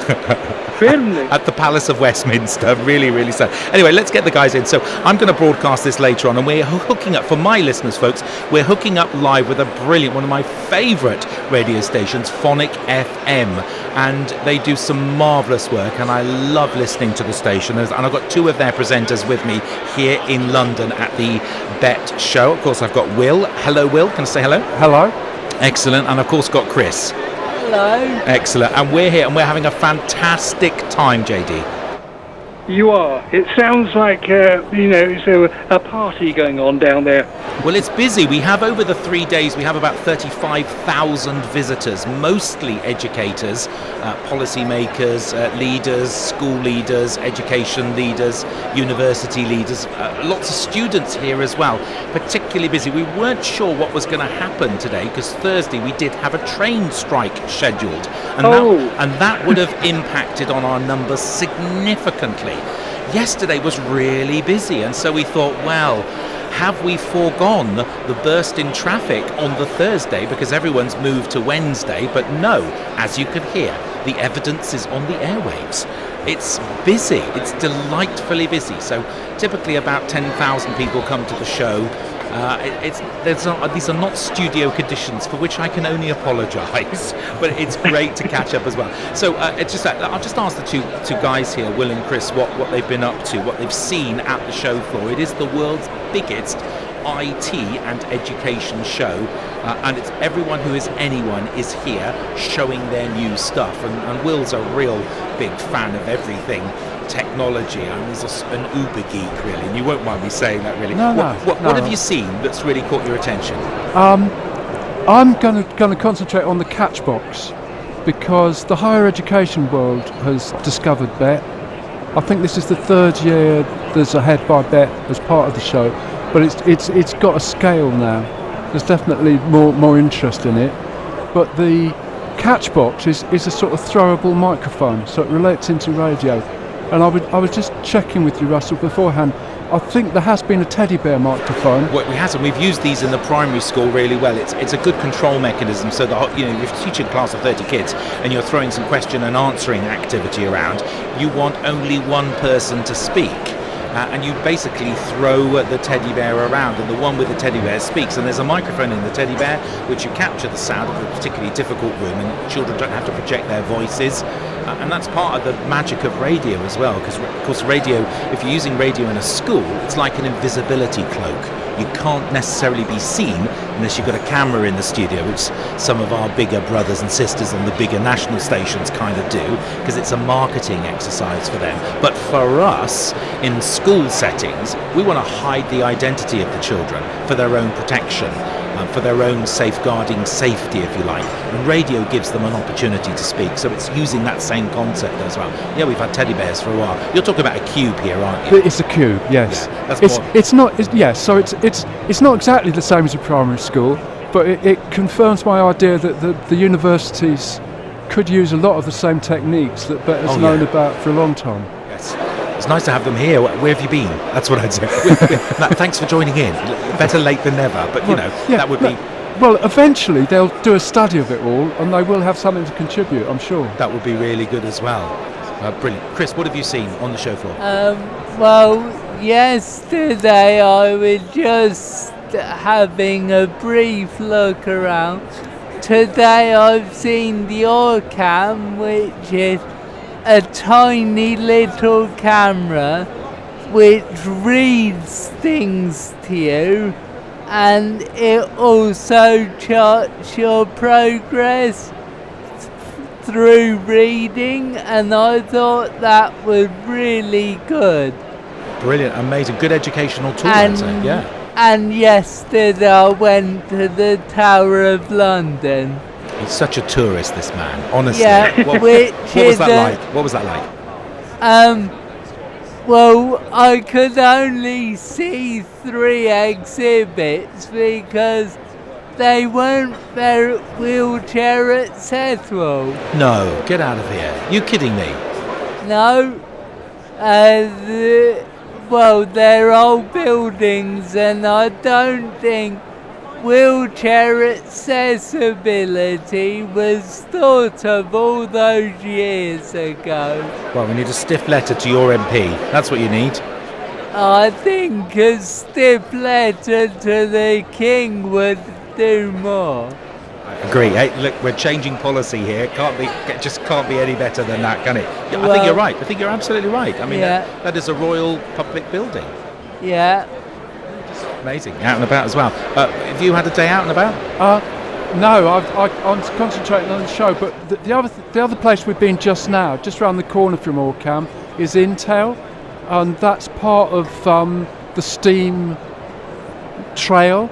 At the Palace of Westminster. Really, really sad. Anyway, let's get the guys in. So I'm going to broadcast this later on, and we're hooking up, for my listeners, folks, we're hooking up live with a brilliant, one of my favourite radio stations, Phonic FM. And they do some marvellous work, and I love listening to the station. And I've got two of their presenters with me here in London at the Bett show. Of course, I've got Will. Hello, Will. Can I say hello? Hello. Excellent. And of course, got Chris. Hello. Excellent. And we're here and we're having a fantastic time, JD. You are. It sounds like, it's a party going on down there. Well, it's busy. We have, over the 3 days, we have about 35,000 visitors, mostly educators, policymakers, leaders, school leaders, education leaders, university leaders, lots of students here as well, particularly busy. We weren't sure what was going to happen today because Thursday we did have a train strike scheduled, and that would have impacted on our numbers significantly. Yesterday was really busy, and so we thought, well, have we foregone the burst in traffic on the Thursday because everyone's moved to Wednesday? But no, as you can hear, the evidence is on the airwaves. It's busy. It's delightfully busy. So typically about 10,000 people come to the show. These are not studio conditions, for which I can only apologise, but it's great to catch up as well. So I'll just ask the two guys here, Will and Chris, what they've been up to, what they've seen at the show floor. It is the world's biggest IT and education show, and it's everyone who is anyone is here showing their new stuff, and Will's a real big fan of everything technology. I mean, he's an uber geek, really, and you won't mind me saying that, really. What have you seen that's really caught your attention? I'm going to concentrate on the catch box, because the higher education world has discovered Bett, I think this is the third year there's a head by Bett as part of the show, but it's got a scale now. There's definitely more interest in it. But the Catchbox is a sort of throwable microphone, so it relates into radio. And I was just checking with you, Russell, beforehand. I think there has been a teddy bear microphone. Well, we have, and we've used these in the primary school really well. It's a good control mechanism, so that if you're teaching a class of 30 kids and you're throwing some question and answering activity around, you want only one person to speak. And you basically throw the teddy bear around, and the one with the teddy bear speaks, and there's a microphone in the teddy bear which you capture the sound of a particularly difficult room, and children don't have to project their voices. And that's part of the magic of radio as well, because of course radio, if you're using radio in a school, it's like an invisibility cloak. You can't necessarily be seen unless you've got a camera in the studio, which some of our bigger brothers and sisters on the bigger national stations kind of do, because it's a marketing exercise for them. But for us, in school settings, we want to hide the identity of the children for their own protection, for their own safeguarding safety, if you like. And radio gives them an opportunity to speak, so it's using that same concept as well. Yeah, we've had teddy bears for a while. You're talking about a cube here, aren't you? It's a cube, yes. Yeah, that's it's not exactly the same as a primary school, but it confirms my idea that the universities could use a lot of the same techniques that Bett's known about for a long time. Yes. It's nice to have them here. Where have you been? That's what I'd say. Thanks for joining in. Better late than never, but that would be... Well, eventually they'll do a study of it all, and they will have something to contribute, I'm sure. That would be really good as well. Brilliant. Chris, what have you seen on the show floor? Well, yesterday I was just having a brief look around. Today I've seen the Orcam, which is a tiny little camera which reads things to you, and it also charts your progress through reading, and I thought that was really good. Brilliant, amazing, good educational tool, I'd say. Yeah. And yesterday I went to the Tower of London. He's such a tourist, this man, honestly. Yeah, what was that like? What was that like? Well, I could only see 3 exhibits because they weren't very wheelchair accessible. No, get out of here. You kidding me? No. Well, they're old buildings, and I don't think wheelchair accessibility was thought of all those years ago. Well, we need a stiff letter to your MP. That's what you need. I think a stiff letter to the King would do more. I agree. Hey, look, we're changing policy here. Just can't be any better than that, can it? Yeah, I think you're right. I think you're absolutely right. I mean, that is a royal public building. Yeah. Amazing. Out and about as well. Have you had a day out and about? No, I'm concentrating on the show, but the other place we've been just now, just around the corner from Orcam, is Intel, and that's part of the STEAM trail.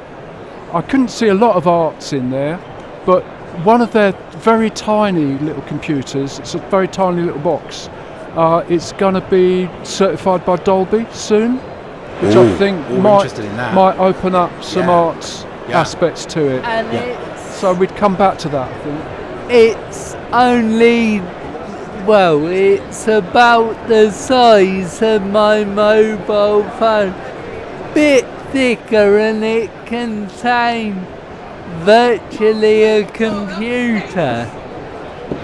I couldn't see a lot of arts in there, but one of their very tiny little computers, it's a very tiny little box, it's going to be certified by Dolby soon, which I think might open up some arts aspects to it. And so we'd come back to that, I think. It's only, well, it's about the size of my mobile phone. Bit thicker, and it contains virtually a computer.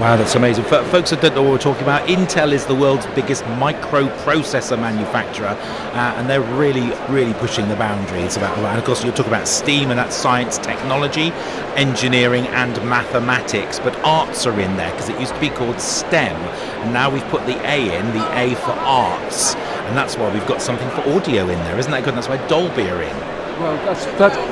Wow, that's amazing. For folks that don't know what we're talking about, Intel is the world's biggest microprocessor manufacturer, and they're really, really pushing the boundaries about. And of course, you're talking about STEAM, and that's science, technology, engineering, and mathematics. But arts are in there because it used to be called STEM, and now we've put the A in, the A for arts, and that's why we've got something for audio in there, isn't that good? And that's why Dolby are in. Well,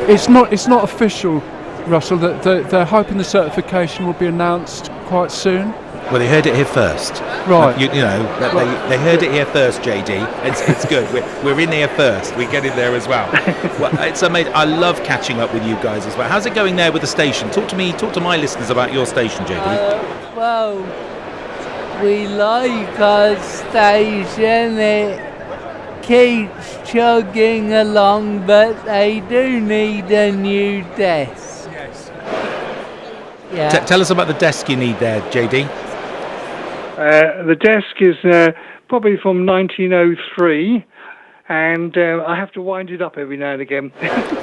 it's not official, Russell. They're hoping the certification will be announced quite soon. Well, they heard it here first. Right. They heard it here first, JD. It's good. We're in here first. We get in there as well. Well, it's amazing. I love catching up with you guys as well. How's it going there with the station? Talk to my listeners about your station, JD. Well, we like our station. It keeps chugging along, but they do need a new desk. Yes. Yeah. Tell us about the desk you need there, JD. The desk is probably from 1903, and I have to wind it up every now and again.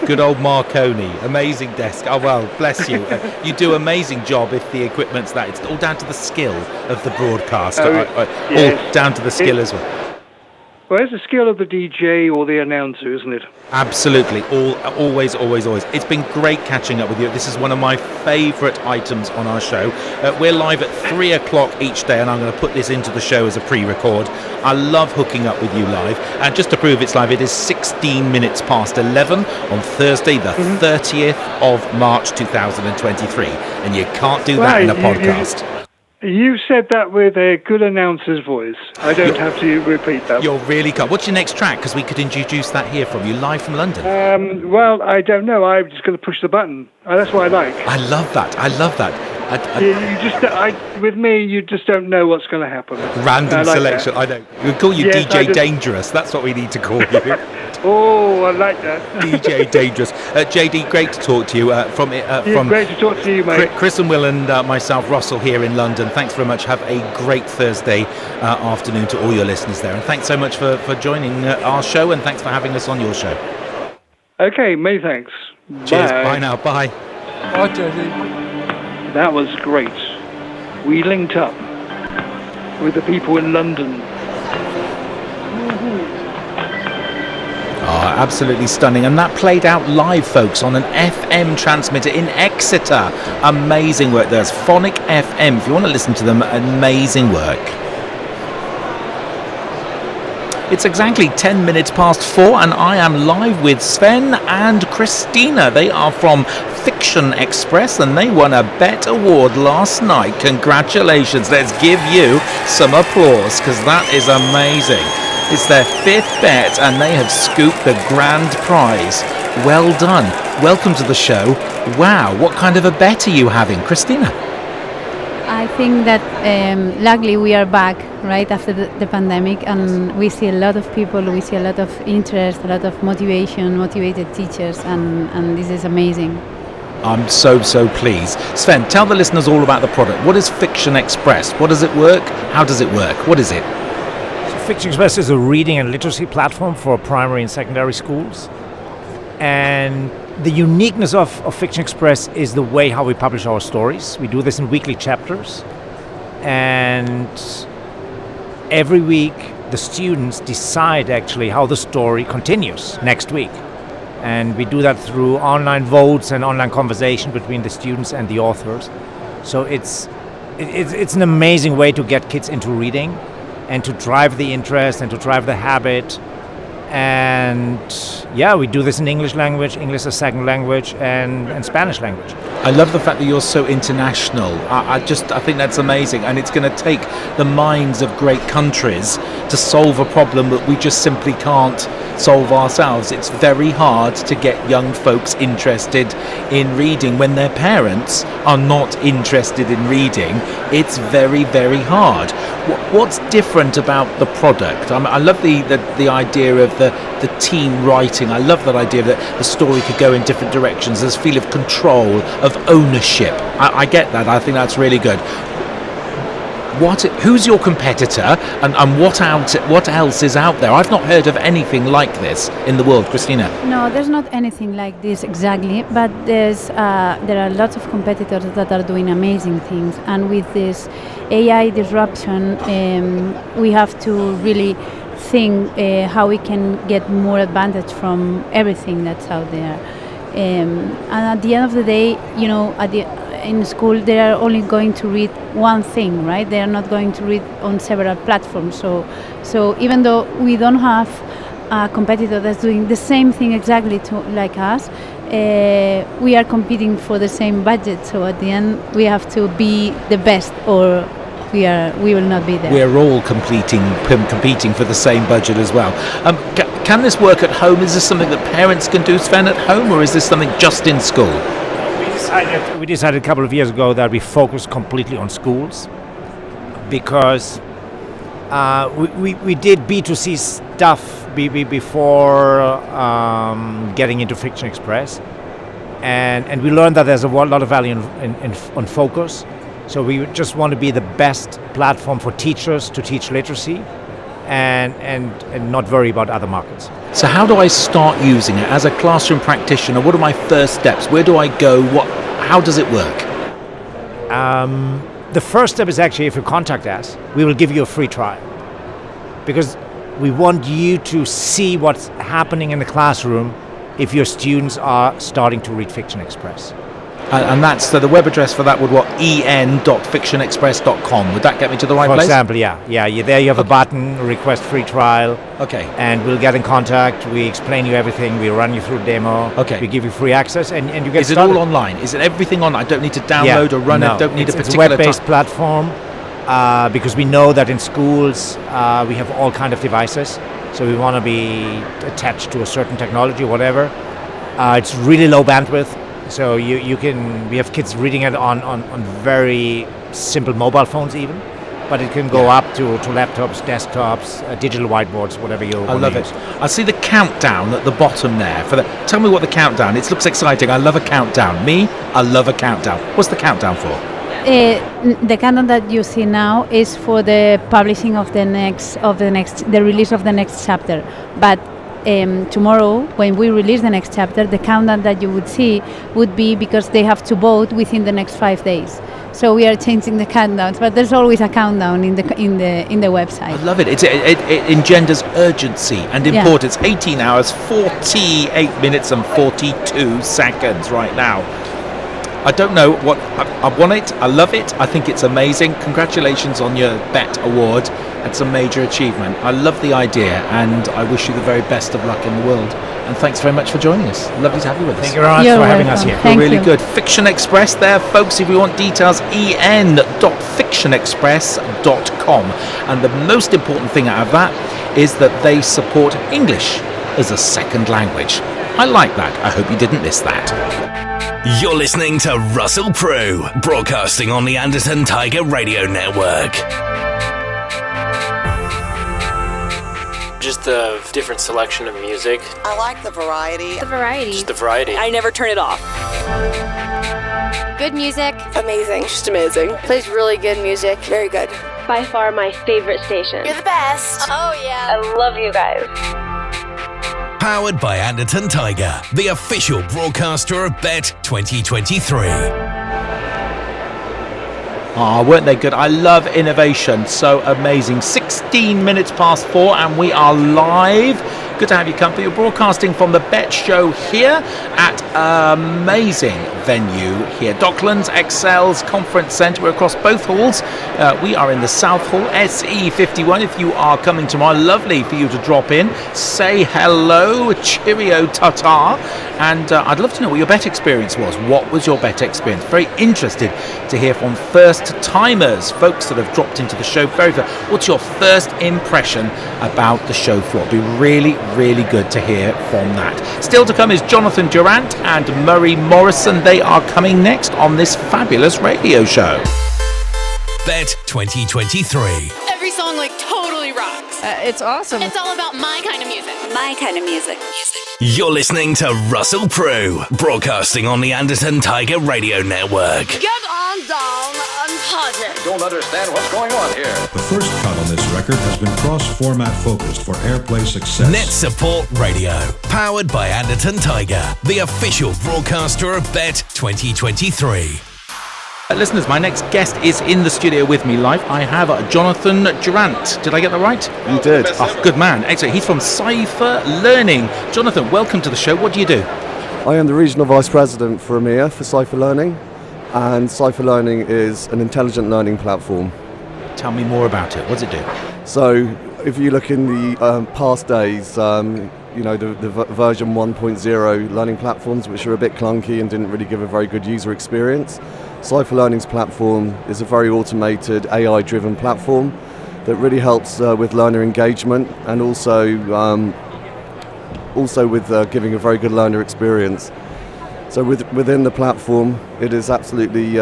Good old Marconi, amazing desk. Oh well, bless you. You do amazing job if the equipment's that. It's all down to the skill of the broadcast. Yes. All down to the skill as well. Well, it's the skill of the DJ or the announcer, isn't it? Absolutely. Always. It's been great catching up with you. This is one of my favourite items on our show. We're live at 3 o'clock each day, and I'm going to put this into the show as a pre-record. I love hooking up with you live. And just to prove it's live, it is 16 minutes past 11 on Thursday, the 30th of March 2023. And you can't do that in a podcast. You said that with a good announcer's voice. I don't have to repeat that. You're really kind. What's your next track? Because we could introduce that here from you, live from London. Well, I don't know. I'm just going to push the button. That's what I like. I love that. With me, you just don't know what's going to happen. Random selection. That. I know. We'll call you DJ Dangerous. That's what we need to call you. Oh, I like that. DJ Dangerous. JD, great to talk to you. From great to talk to you, mate. Chris and Will and myself, Russell, here in London. Thanks very much. Have a great Thursday afternoon to all your listeners there. And thanks so much for joining our show, and thanks for having us on your show. Okay, many thanks. Cheers. Bye now. Bye. Bye, JD. That was great. We linked up with the people in London. Oh, absolutely stunning. And that played out live, folks, on an FM transmitter in Exeter. Amazing work. There's Phonic FM. If you want to listen to them, amazing work. It's exactly 10 minutes past 4, and I am live with Sven and Christina. They are from Fiction Express, and they won a Bett Award last night. Congratulations. Let's give you some applause, because that is amazing. It's their 5th Bett, and they have scooped the grand prize. Well done. Welcome to the show. Wow, what kind of a Bett are you having, Christina? I think that luckily we are back right after the pandemic, and we see a lot of people, we see a lot of interest, a lot of motivation, motivated teachers, and this is amazing. I'm so pleased. Sven, tell the listeners all about the product. What is Fiction Express? What does it work? How does it work? What is it? Fiction Express is a reading and literacy platform for primary and secondary schools. And the uniqueness of Fiction Express is the way how we publish our stories. We do this in weekly chapters. And every week, the students decide actually how the story continues next week. And we do that through online votes and online conversation between the students and the authors. So it's an amazing way to get kids into reading and to drive the interest and to drive the habit. And yeah, we do this in English language, English as second language, and Spanish language. I love the fact that you're so international. I think that's amazing, and it's going to take the minds of great countries to solve a problem that we just simply can't solve ourselves. It's very hard to get young folks interested in reading when their parents are not interested in reading. It's very, very hard. What's different about the product? I love the idea of the team writing. I love that idea that the story could go in different directions. There's a feel of control, of ownership. I get that. I think that's really good. Who's your competitor, and what else is out there? I've not heard of anything like this in the world, Christina. No, there's not anything like this exactly, but there are lots of competitors that are doing amazing things, and with this AI disruption, we have to really think how we can get more advantage from everything that's out there. And at the end of the day, in school they are only going to read one thing, right? They are not going to read on several platforms. So even though we don't have a competitor that's doing the same thing exactly like us, we are competing for the same budget. So at the end we have to be the best, or we will not be there. We're all competing for the same budget as well. Can this work at home? Is this something that parents can do, Sven, at home, or is this something just in school? We decided a couple of years ago that we focus completely on schools. because we did B2C stuff before getting into Fiction Express, and we learned that there's a lot of value on focus. So we just want to be the best platform for teachers to teach literacy and not worry about other markets. So how do I start using it as a classroom practitioner? What are my first steps? Where do I go? How does it work? The first step is actually, if you contact us, we will give you a free trial, because we want you to see what's happening in the classroom if your students are starting to read Fiction Express. And that's so the web address for that would en.fictionexpress.com. Would that get me to the right place? For example, yeah. There you have a button, request free trial. Okay. And we'll get in contact. We explain you everything. We run you through a demo. Okay. We give you free access, and you get started. Is it all online? Is it everything online? I don't need to download or run it. Don't need a particular. It's a web-based platform because we know that in schools we have all kind of devices. So we want to be attached to a certain technology, whatever. It's really low bandwidth. So we have kids reading it on very simple mobile phones even, but it can go up to laptops, desktops, digital whiteboards, whatever you want. I love it. I see the countdown at the bottom there. Tell me what the countdown is. It looks exciting. I love a countdown. I love a countdown. What's the countdown for? The countdown that you see now is for the publishing of the release of the next chapter, but tomorrow, when we release the next chapter, the countdown that you would see would be because they have to vote within the next 5 days. So we are changing the countdowns, but there's always a countdown in the website. I love it. It engenders urgency and importance. 18 hours, 48 minutes and 42 seconds right now. I don't know what I want it. I love it. I think it's amazing. Congratulations on your Bett award. It's a major achievement. I love the idea, and I wish you the very best of luck in the world. And thanks very much for joining us. Lovely to have you with us. Thank you very much for having us here. You're really good. Fiction Express there, folks. If you want details, en.fictionexpress.com. And the most important thing out of that is that they support English as a second language. I like that. I hope you didn't miss that. You're listening to Russell Prue, broadcasting on the Anderton Tiger Radio Network. Just a different selection of music. I like the variety. Just the variety. I never turn it off. Good music. Amazing. Just amazing. Plays really good music. Very good. By far my favorite station. You're the best. Oh yeah. I love you guys. Powered by Anderton Tiger, the official broadcaster of Bett 2023. Weren't they good? I love innovation. So amazing. 16 minutes past 4 and we are live. Good to have you company. We're broadcasting from the Bett show here at amazing venue here. Docklands Excel's Conference Centre. We're across both halls. We are in the South Hall, SE51. If you are coming tomorrow, lovely for you to drop in. Say hello, cheerio, ta-ta. And I'd love to know what your Bett experience was. What was your Bett experience? Very interested to hear from first-timers, folks that have dropped into the show. What's your first impression about the show floor? It'd be really, really good to hear from that. Still to come is Jonathan Durant and Mary Morrison. They are coming next on this fabulous radio show. Bett 2023. Every song totally rocks. It's awesome. It's all about my kind of music. My kind of music. You're listening to Russell Prue, broadcasting on the Anderton Tiger Radio Network. Get on down and party. Don't understand what's going on here. The first cut on this record has been cross-format focused for airplay success. NetSupport Radio, powered by Anderton Tiger, the official broadcaster of Bett 2023. Listeners, my next guest is in the studio with me live. I have Jonathan Durant. Did I get that right? You did. Oh, good man. Excellent. He's from CYPHER Learning. Jonathan, welcome to the show. What do you do? I am the Regional Vice President for EMEA for CYPHER Learning, and CYPHER Learning is an intelligent learning platform. Tell me more about it. What does it do? So, if you look in the past days, the version 1.0 learning platforms, which are a bit clunky and didn't really give a very good user experience, CYPHER Learning's platform is a very automated, AI-driven platform that really helps with learner engagement and also with giving a very good learner experience. So within the platform, it is absolutely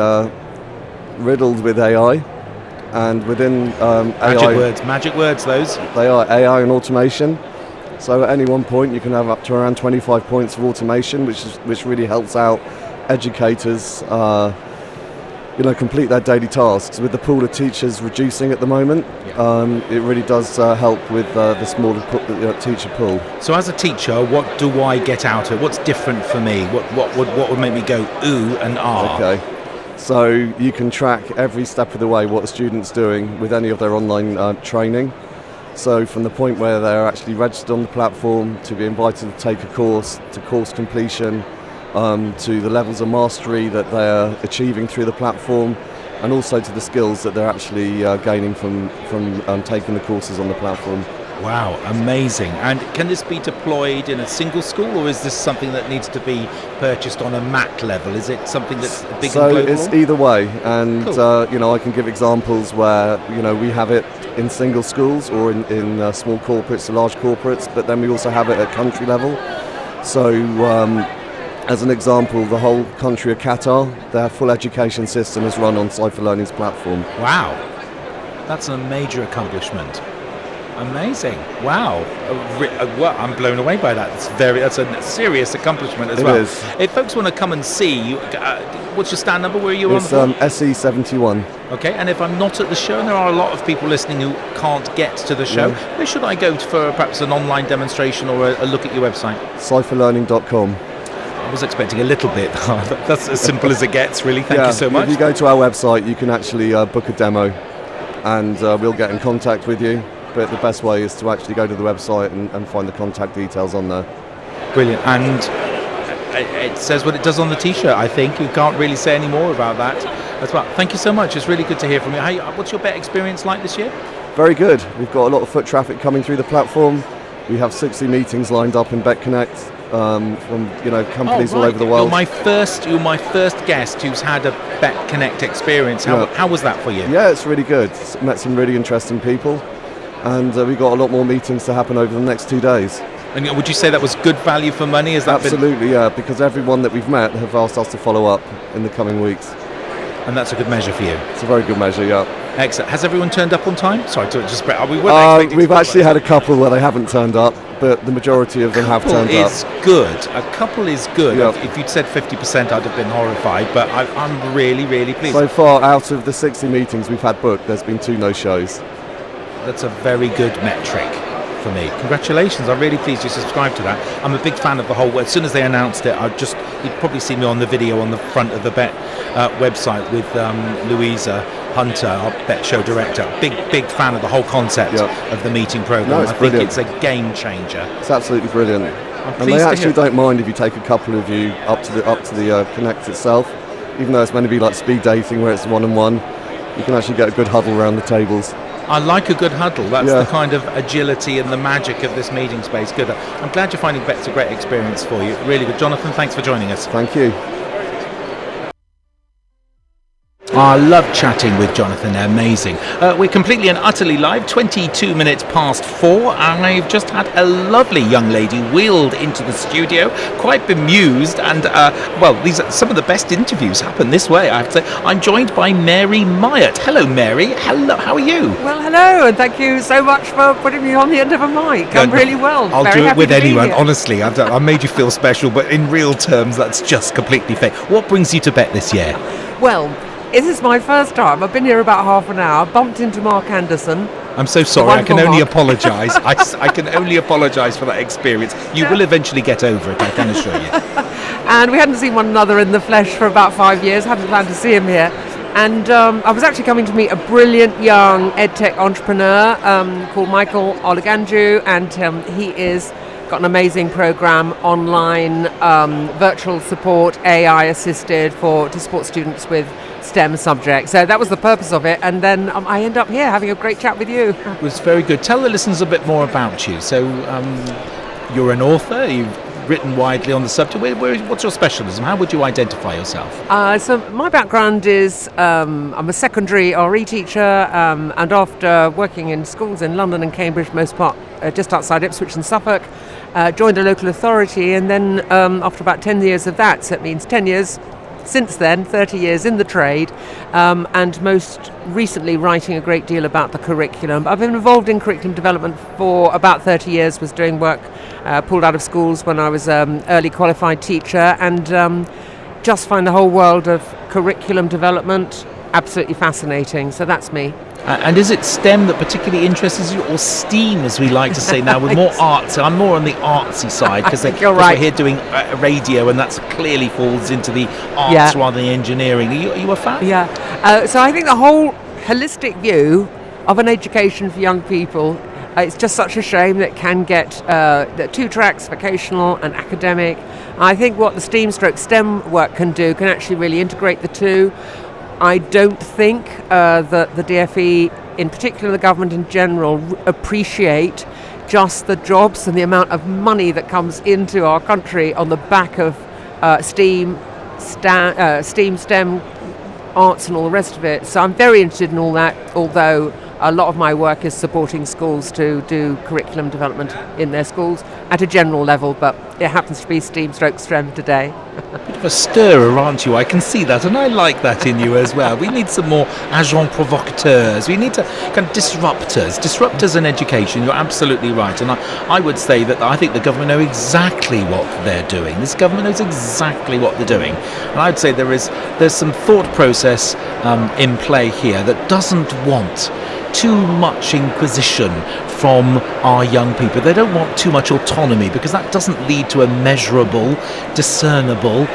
riddled with AI, and within Magic words, those. They are AI and automation. So at any one point you can have up to around 25 points of automation, which really helps out educators complete their daily tasks. With the pool of teachers reducing at the moment, it really does help with the smaller teacher pool. So as a teacher, what do I get out of it? What's different for me? What would make me go ooh and ah? Okay. So you can track every step of the way what a student's doing with any of their online training. So from the point where they're actually registered on the platform, to be invited to take a course, to course completion, to the levels of mastery that they're achieving through the platform, and also to the skills that they're actually gaining from taking the courses on the platform. Wow, amazing. And can this be deployed in a single school, or is this something that needs to be purchased on a MAC level? Is it something that's big and global? So it's either way, and cool. I can give examples where we have it in single schools or in small corporates, large corporates, but then we also have it at country level. So as an example, the whole country of Qatar, their full education system is run on CYPHER Learning's platform. Wow, that's a major accomplishment. Amazing! Wow, well, I'm blown away by that. That's a serious accomplishment as well. It is. If folks want to come and see you, what's your stand number? Where are you on? It's SE71. Okay, and if I'm not at the show, and there are a lot of people listening who can't get to the show, where should I go for perhaps an online demonstration or a look at your website? CYPHERlearning.com. I was expecting a little bit. That's as simple as it gets, really. Thank you so much. If you go to our website, you can actually book a demo, and we'll get in contact with you. But the best way is to actually go to the website and find the contact details on there. Brilliant. And it says what it does on the T-shirt, I think. You can't really say any more about that as well. Thank you so much. It's really good to hear from you. What's your Bett experience like this year? Very good. We've got a lot of foot traffic coming through the platform. We have 60 meetings lined up in Bett Connect from companies all over the world. You're my first guest who's had a Bett Connect experience. How was that for you? Yeah, it's really good. Met some really interesting people. And we've got a lot more meetings to happen over the next 2 days. And would you say that was good value for money? Absolutely, yeah, because everyone that we've met have asked us to follow up in the coming weeks. And that's a good measure for you? It's a very good measure, yeah. Excellent. Has everyone turned up on time? Sorry to just... We've actually had a couple where they haven't turned up, but the majority of them have turned up. A couple is good. Yeah. If you'd said 50%, I'd have been horrified, but I'm really, really pleased. So far, out of the 60 meetings we've had booked, there's been 2 no-shows. That's a very good metric for me. Congratulations, I'm really pleased you subscribed to that. I'm a big fan of the whole, as soon as they announced it, you'd probably see me on the video on the front of the Bett website with Louisa Hunter, our Bett show director. Big fan of the whole concept of the meeting programme. I think it's a game changer. It's absolutely brilliant. And they actually don't mind if you take a couple of you up to the Connect itself, even though it's meant to be like speed dating where it's one-on-one. You can actually get a good huddle around the tables. I like a good huddle. That's the kind of agility and the magic of this meeting space. Good. I'm glad you're finding Bett's a great experience for you. Really good. Jonathan, thanks for joining us. Thank you. I love chatting with Jonathan, they're amazing. We're completely and utterly live, 22 minutes past 4, and I've just had a lovely young lady wheeled into the studio, quite bemused, and these are some of the best interviews happen this way, I have to say. I'm joined by Mary Myatt. Hello, Mary. Hello, how are you? Well, hello, and thank you so much for putting me on the end of a mic. I'm really well. I'll Very do it with anyone, here. honestly. I made you feel special, but in real terms, that's just completely fake. What brings you to Bett this year? Well, this is my first time. I've been here about half an hour, bumped into Mark Anderson. I'm so sorry, I can only apologise. I can only apologise for that experience. You will eventually get over it, I can assure you. And we hadn't seen one another in the flesh for about 5 years, hadn't planned to see him here. And I was actually coming to meet a brilliant young EdTech entrepreneur called Michael Oligandru, and he is got an amazing program online, virtual support, AI assisted to support students with STEM subjects. So that was the purpose of it, and then I end up here having a great chat with you. It was very good. Tell the listeners a bit more about you. So you're an author, you've written widely on the subject. What's your specialism? How would you identify yourself? So my background is I'm a secondary RE teacher, and after working in schools in London and Cambridge, most part just outside Ipswich and Suffolk, joined a local authority, and then after about 10 years of that, so it means 10 years since then, 30 years in the trade, and most recently writing a great deal about the curriculum. I've been involved in curriculum development for about 30 years, was doing work pulled out of schools when I was an early qualified teacher, and just find the whole world of curriculum development absolutely fascinating. So that's me. And is it STEM that particularly interests you, or STEAM, as we like to say now, with more arts? I'm more on the artsy side, because we're here doing radio, and that clearly falls into the arts rather than engineering. Are you a fan? Yeah. So I think the whole holistic view of an education for young people, it's just such a shame that it can get the two tracks, vocational and academic. I think what the STEAM/STEM work can do can actually really integrate the two. I don't think that the DFE, in particular the government in general, appreciate just the jobs and the amount of money that comes into our country on the back of STEAM, STEM, arts and all the rest of it. So I'm very interested in all that, although a lot of my work is supporting schools to do curriculum development in their schools at a general level, but it happens to be STEAM/STEM today. Bit of a stirrer, aren't you? I can see that, and I like that in you as well. We need some more agents provocateurs. We need to kind of disruptors in education. You're absolutely right, and I would say that I think the government know exactly what they're doing. This government knows exactly what they're doing, and I'd say there's some thought process in play here that doesn't want too much inquisition from our young people. They don't want too much autonomy, because that doesn't lead to a measurable, discernible,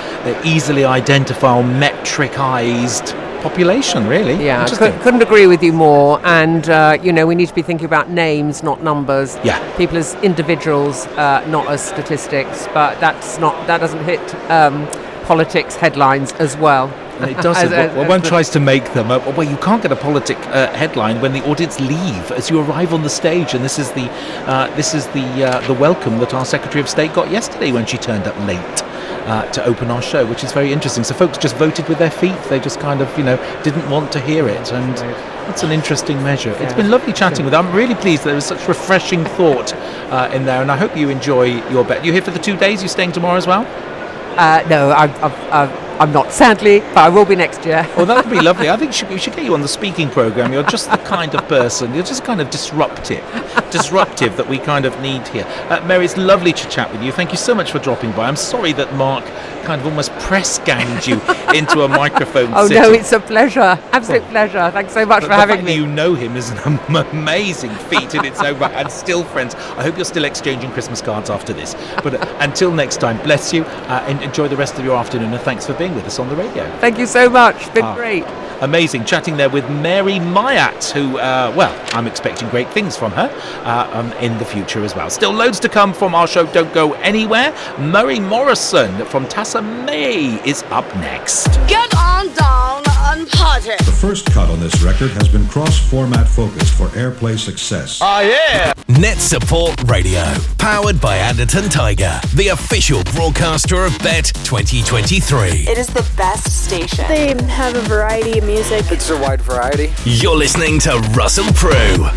easily identifiable, metricized population, really. Yeah, couldn't agree with you more. And we need to be thinking about names, not numbers. Yeah, people as individuals, not as statistics. But that doesn't hit politics headlines as well. And it doesn't. One tries to make them. Well, you can't get a headline when the audience leave as you arrive on the stage, and this is the welcome that our Secretary of State got yesterday when she turned up late to open our show, which is very interesting. So folks just voted with their feet. They just kind of didn't want to hear it, and it's an interesting measure. Yeah. It's been lovely chatting with you. I'm really pleased there was such refreshing thought in there, and I hope you enjoy your bet. You here for the 2 days? You staying tomorrow as well? No, I'm not, sadly, but I will be next year. Well, that would be lovely. I think we should get you on the speaking programme. You're just the kind of person, you're just kind of disruptive that we kind of need here. Mary, it's lovely to chat with you. Thank you so much for dropping by. I'm sorry that Mark kind of almost press-ganged you into a microphone sitting. No, it's a pleasure. Absolute pleasure. Thanks so much for having me. You know him is an amazing feat in its own right, and still friends. I hope you're still exchanging Christmas cards after this. But until next time, bless you, and enjoy the rest of your afternoon, and thanks for being with us on the radio. Thank you so much. It's been great. Amazing. Chatting there with Mary Myatt, who, I'm expecting great things from her in the future as well. Still loads to come from our show. Don't go anywhere. Murray Morrison from May is up next. Get on down and party. The first cut on this record has been cross-format focused for airplay success. Oh, yeah! NetSupport Radio, powered by Anderton Tiger, the official broadcaster of Bett 2023. It is the best station. They have a variety of music. It's a wide variety. You're listening to Russell Prue.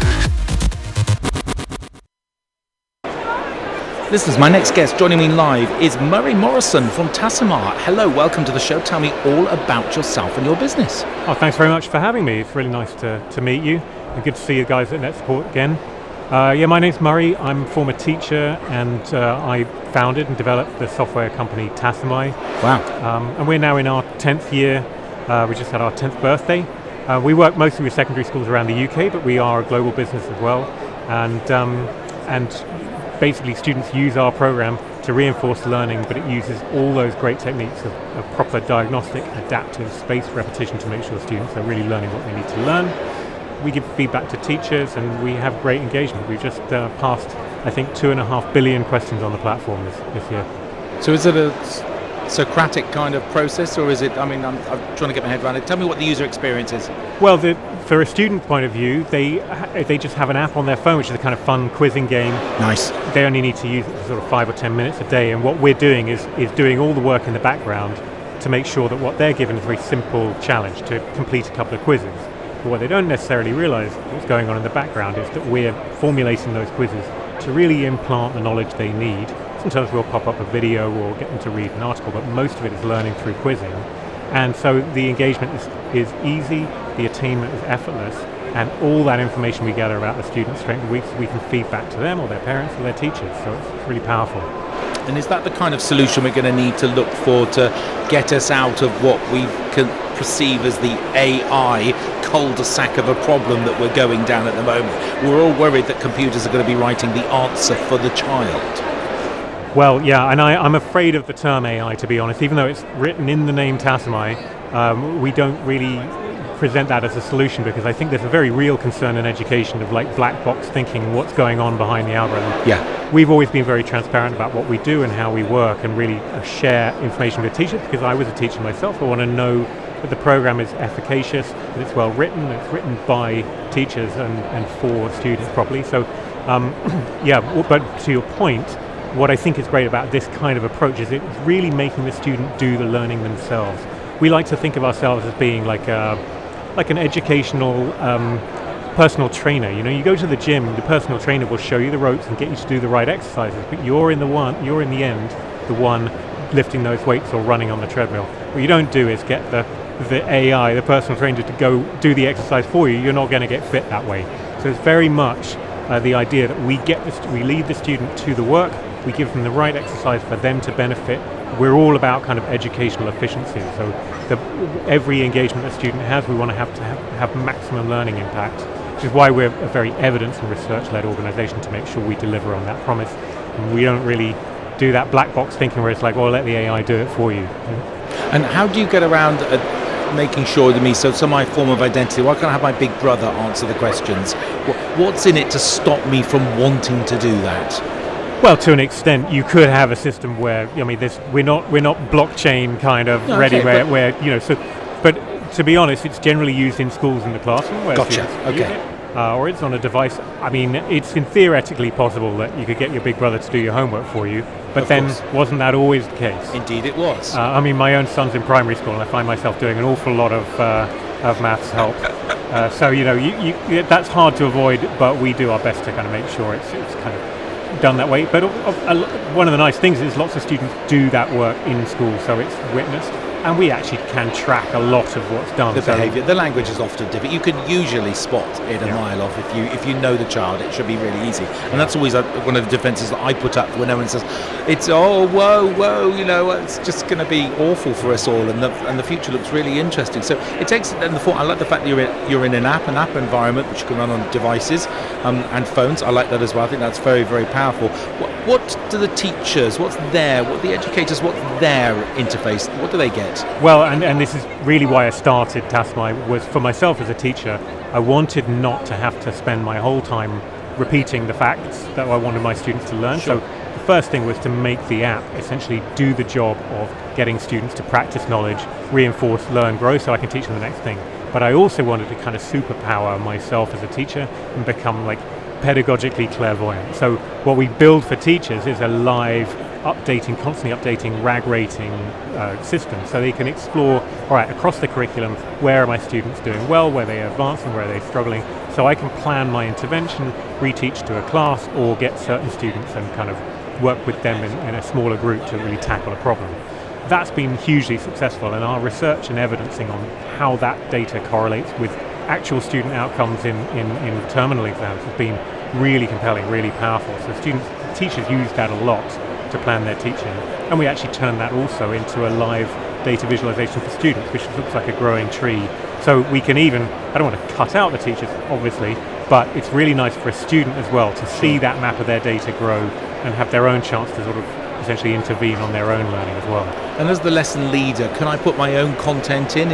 Listeners, my next guest joining me live is Murray Morrison from Tassamar. Hello, welcome to the show. Tell me all about yourself and your business. Oh, thanks very much for having me. It's really nice to meet you, and good to see you guys at NetSupport again. My name's Murray. I'm a former teacher, and I founded and developed the software company Tassamar. Wow. And we're now in our 10th year. We just had our 10th birthday. We work mostly with secondary schools around the UK, but we are a global business as well. And basically students use our program to reinforce learning, but it uses all those great techniques of proper diagnostic, adaptive, spaced repetition to make sure students are really learning what they need to learn. We give feedback to teachers, and we have great engagement. We've just passed, I think, 2.5 billion questions on the platform this year. So is it a Socratic kind of process, or is it, I'm trying to get my head around it. Tell me what the user experience is. Well, for a student point of view, they just have an app on their phone, which is a kind of fun quizzing game. Nice. They only need to use it for sort of 5 or 10 minutes a day, and what we're doing is doing all the work in the background to make sure that what they're given is a very simple challenge to complete a couple of quizzes. But what they don't necessarily realise what's going on in the background is that we're formulating those quizzes to really implant the knowledge they need. Sometimes we'll pop up a video or get them to read an article, but most of it is learning through quizzing. And so the engagement is easy, the attainment is effortless, and all that information we gather about the students straight we can feed back to them or their parents or their teachers. So it's really powerful. And is that the kind of solution we're going to need to look for to get us out of what we can perceive as the AI cul-de-sac of a problem that we're going down at the moment? We're all worried that computers are going to be writing the answer for the child. Well, yeah, and I'm afraid of the term AI, to be honest. Even though it's written in the name TASMI, we don't really present that as a solution, because I think there's a very real concern in education of like black box thinking, what's going on behind the algorithm. Yeah. We've always been very transparent about what we do and how we work, and really share information with teachers, because I was a teacher myself. I want to know that the program is efficacious, that it's well written, that it's written by teachers and for students properly. So, yeah, but to your point, what I think is great about this kind of approach is it's really making the student do the learning themselves. We like to think of ourselves as being like an educational personal trainer. You know, you go to the gym, the personal trainer will show you the ropes and get you to do the right exercises, but you're in the end the one lifting those weights or running on the treadmill. What you don't do is get the AI, the personal trainer, to go do the exercise for you. You're not going to get fit that way. So it's very much the idea that we lead the student to the work, we give them the right exercise for them to benefit. We're all about kind of educational efficiency. So every engagement a student has, we want to have maximum learning impact, which is why we're a very evidence and research-led organisation, to make sure we deliver on that promise. And we don't really do that black box thinking where it's like, well, let the AI do it for you. And how do you get around making sure to me, so my form of identity, why can't I have my big brother answer the questions? What's in it to stop me from wanting to do that? Well, to an extent, you could have a system where, I mean, we're not blockchain kind of ready, where you know. So, but to be honest, it's generally used in schools in the classroom. Where Gotcha. Okay. Or it's on a device. I mean, it's theoretically possible that you could get your big brother to do your homework for you, but Of then course. Wasn't that always the case? Indeed, it was. I mean, my own son's in primary school, and I find myself doing an awful lot of maths help. So you know, you that's hard to avoid, but we do our best to kind of make sure it's kind of done that way. But one of the nice things is lots of students do that work in school, so it's witnessed, and we actually can track a lot of what's done. The behaviour, the language is often different. You can usually spot it a mile off if you know the child. It should be really easy, and that's always one of the defences that I put up when everyone says it's whoa, you know, it's just going to be awful for us all, and the future looks really interesting. So it takes it in the form. I like the fact that you're in an app environment which you can run on devices and phones. I like that as well. I think that's very, very powerful. What do the teachers? What's their interface? What do they get? Well, and this is really why I started TASMI, was for myself as a teacher. I wanted not to have to spend my whole time repeating the facts that I wanted my students to learn. Sure. So the first thing was to make the app essentially do the job of getting students to practice knowledge, reinforce, learn, grow, so I can teach them the next thing. But I also wanted to kind of superpower myself as a teacher and become like pedagogically clairvoyant. So what we build for teachers is a live, constantly updating RAG rating system, so they can explore, all right, across the curriculum, where are my students doing well, where are they advancing, where are they struggling, so I can plan my intervention, reteach to a class, or get certain students and kind of work with them in a smaller group to really tackle a problem. That's been hugely successful, and our research and evidencing on how that data correlates with actual student outcomes in terminal exams has been really compelling, really powerful. So teachers use that a lot to plan their teaching, and we actually turn that also into a live data visualization for students, which looks like a growing tree. So we can even, I don't want to cut out the teachers obviously, but it's really nice for a student as well to see that map of their data grow and have their own chance to sort of essentially intervene on their own learning as well. And as the lesson leader, can I put my own content in?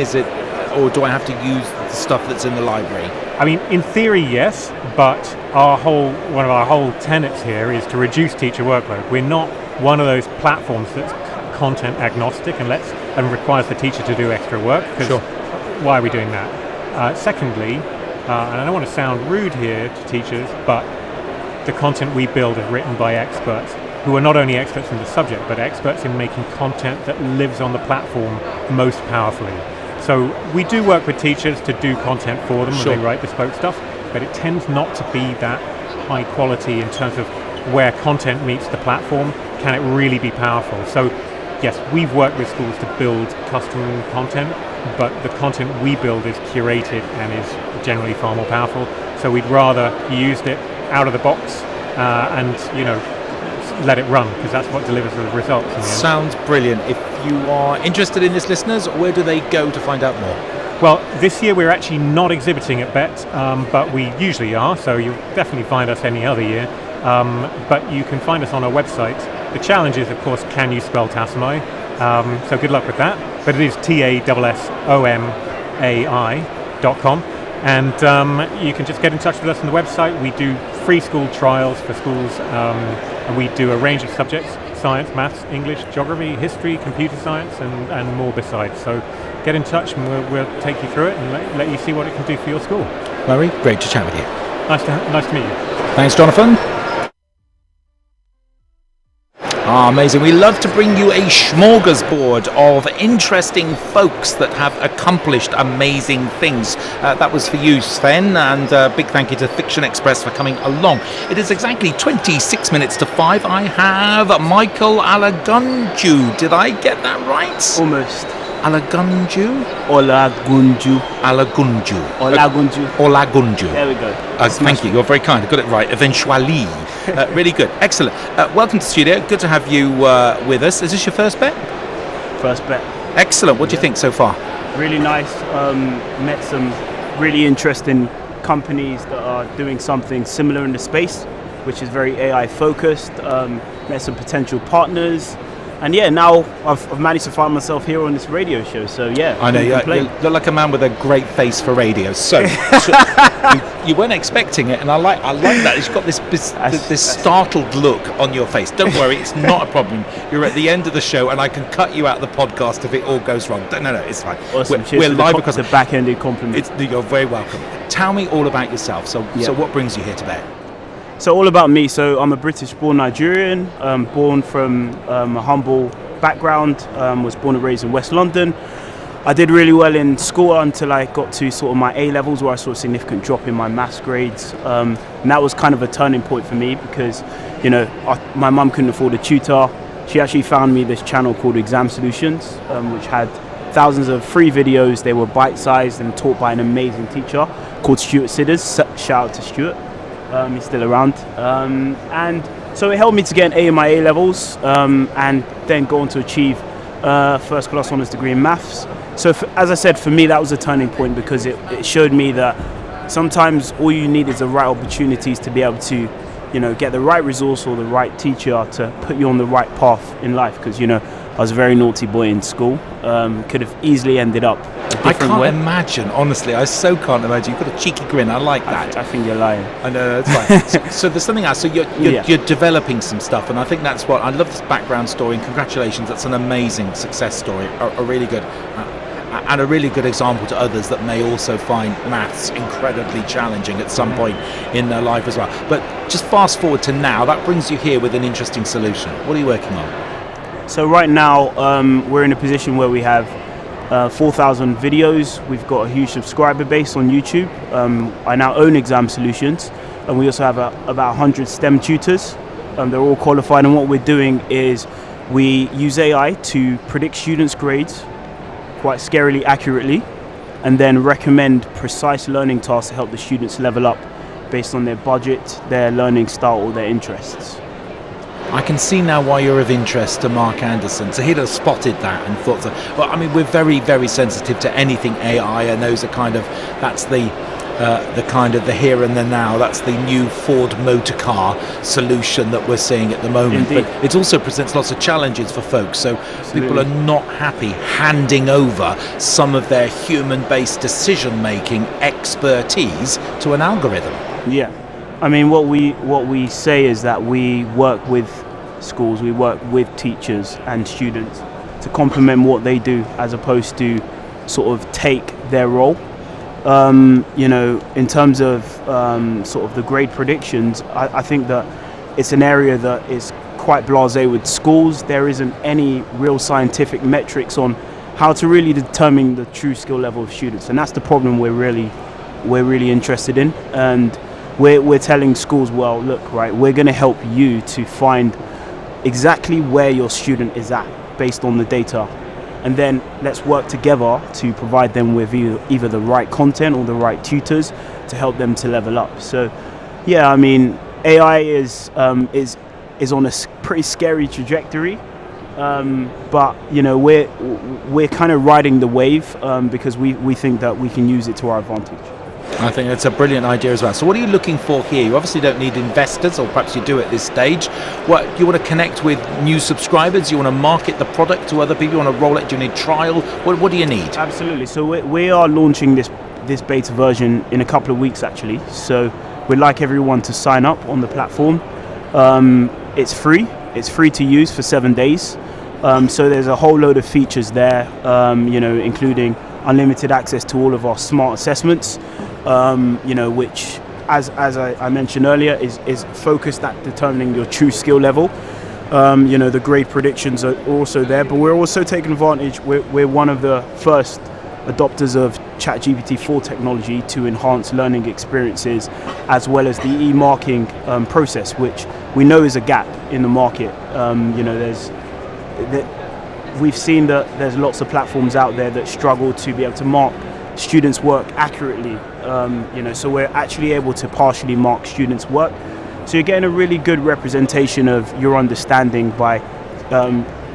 Or do I have to use the stuff that's in the library? I mean, in theory, yes, but one of our whole tenets here is to reduce teacher workload. We're not one of those platforms that's content agnostic and requires the teacher to do extra work, because why are we doing that? Secondly, and I don't want to sound rude here to teachers, but the content we build is written by experts who are not only experts in the subject, but experts in making content that lives on the platform most powerfully. So we do work with teachers to do content for them when they write bespoke stuff, but it tends not to be that high quality in terms of where content meets the platform. Can it really be powerful? So yes, we've worked with schools to build custom content, but the content we build is curated and is generally far more powerful. So we'd rather you used it out of the box and, let it run, because that's what delivers the results. Sounds brilliant. If you are interested in this, listeners, where do they go to find out more? Well, this year we're actually not exhibiting at Bett, but we usually are, so you'll definitely find us any other year. But you can find us on our website. The challenge is, of course, can you spell Tasomai? So good luck with that. But it is TASSOMAI.com. And you can just get in touch with us on the website. We do free school trials for schools, and we do a range of subjects: science, maths, English, geography, history, computer science, and more besides. So get in touch and we'll take you through it and let you see what it can do for your school. Mary, great to chat with you. Nice to meet you. Thanks, Jonathan. Amazing. We love to bring you a smorgasbord of interesting folks that have accomplished amazing things. That was for you, Sven, and a big thank you to Fiction Express for coming along. It is exactly 26 minutes to 5. I have Michael Alagunju. Did I get that right? Almost. Alagunju? Olagunju. Alagunju. Olagunju. Olagunju. There we go. Thank you. You're very kind. I got it right. Eventually. Really good. Excellent. Welcome to the studio. Good to have you with us. Is this your first bet? First bet. Excellent. What do you think so far? Really nice. Met some really interesting companies that are doing something similar in the space, which is very AI focused. Met some potential partners. And yeah, now I've managed to find myself here on this radio show. So yeah, I know you look like a man with a great face for radio. So you weren't expecting it, and I like that. You've got this startled look on your face. Don't worry, it's not a problem. You're at the end of the show, and I can cut you out of the podcast if it all goes wrong. No, it's fine. Awesome. We're live because the back-ended compliment. You're very welcome. Tell me all about yourself. So what brings you here to Bett? So all about me. So I'm a British-born Nigerian, born from a humble background, was born and raised in West London. I did really well in school until I got to sort of my A-levels, where I saw a significant drop in my maths grades. And that was kind of a turning point for me because, my mum couldn't afford a tutor. She actually found me this channel called Exam Solutions, which had thousands of free videos. They were bite-sized and taught by an amazing teacher called Stuart Sidders. Shout out to Stuart. He's still around. And so it helped me to get an A in my A-levels and then go on to achieve first class honours degree in maths. So as I said, for me that was a turning point because it showed me that sometimes all you need is the right opportunities to be able to get the right resource or the right teacher to put you on the right path in life, because I was a very naughty boy in school. Could have easily ended up a different way. Imagine, honestly, I so can't imagine. You've got a cheeky grin. I like that. I think you're lying. I know, that's fine. so there's something else. So you're developing some stuff, and I think that's what I love. This background story, and congratulations. That's an amazing success story. A really good. And a really good example to others that may also find maths incredibly challenging at some point in their life as well. But just fast forward to now, that brings you here with an interesting solution. What are you working on? So right now, we're in a position where we have 4,000 videos. We've got a huge subscriber base on YouTube. I now own Exam Solutions, and we also have about 100 STEM tutors. They're all qualified, and what we're doing is we use AI to predict students' grades quite scarily accurately, and then recommend precise learning tasks to help the students level up based on their budget, their learning style, or their interests. I can see now why you're of interest to Mark Anderson. So he'd have spotted that and thought, well, I mean, we're very, very sensitive to anything AI, and those are that's the here and the now. That's the new Ford motor car solution that we're seeing at the moment. Indeed. But it also presents lots of challenges for folks. So people are not happy handing over some of their human-based decision-making expertise to an algorithm. Yeah. I mean, what we say is that we work with schools, we work with teachers and students to complement what they do, as opposed to sort of take their role. In terms of sort of the grade predictions, I think that it's an area that is quite blasé with schools. There isn't any real scientific metrics on how to really determine the true skill level of students, and that's the problem we're really interested in. And we're telling schools, well, look, right, we're going to help you to find exactly where your student is at based on the data, and then let's work together to provide them with either the right content or the right tutors to help them to level up. So yeah, I mean, AI is on a pretty scary trajectory, but you know, we're kind of riding the wave because we think that we can use it to our advantage. I think that's a brilliant idea as well. So what are you looking for here? You obviously don't need investors, or perhaps you do at this stage. What, you want to connect with new subscribers? You want to market the product to other people? You want to roll it? Do you need trial? What do you need? Absolutely. So we are launching this beta version in a couple of weeks actually. So we'd like everyone to sign up on the platform. It's free. It's free to use for 7 days. So there's a whole load of features there, you know, including unlimited access to all of our smart assessments, you know, which, as I mentioned earlier, is focused at determining your true skill level. You know, the grade predictions are also there, but we're also taking advantage. We're one of the first adopters of ChatGPT-4 technology to enhance learning experiences, as well as the e-marking process, which we know is a gap in the market. You know, we've seen that there's lots of platforms out there that struggle to be able to mark students' work accurately. You know, so we're actually able to partially mark students' work. So you're getting a really good representation of your understanding by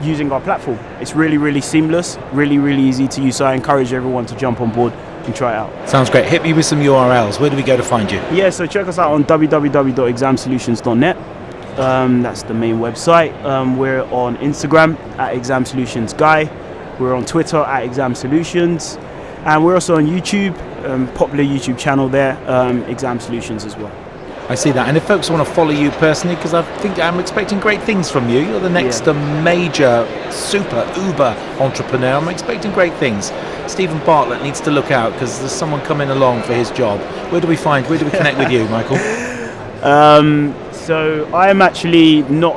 using our platform. It's really, really seamless, really, really easy to use. So I encourage everyone to jump on board and try it out. Sounds great. Hit me with some URLs. Where do we go to find you? Yeah, so check us out on www.examsolutions.net. That's the main website. We're on Instagram at Exam Solutions Guy. We're on Twitter at Exam Solutions. And we're also on YouTube, popular YouTube channel there, Exam Solutions as well. I see that. And if folks want to follow you personally, because I think I'm expecting great things from you. You're the next major, super, uber entrepreneur. I'm expecting great things. Stephen Bartlett needs to look out because there's someone coming along for his job. Where do we connect with you, Michael? So I am actually not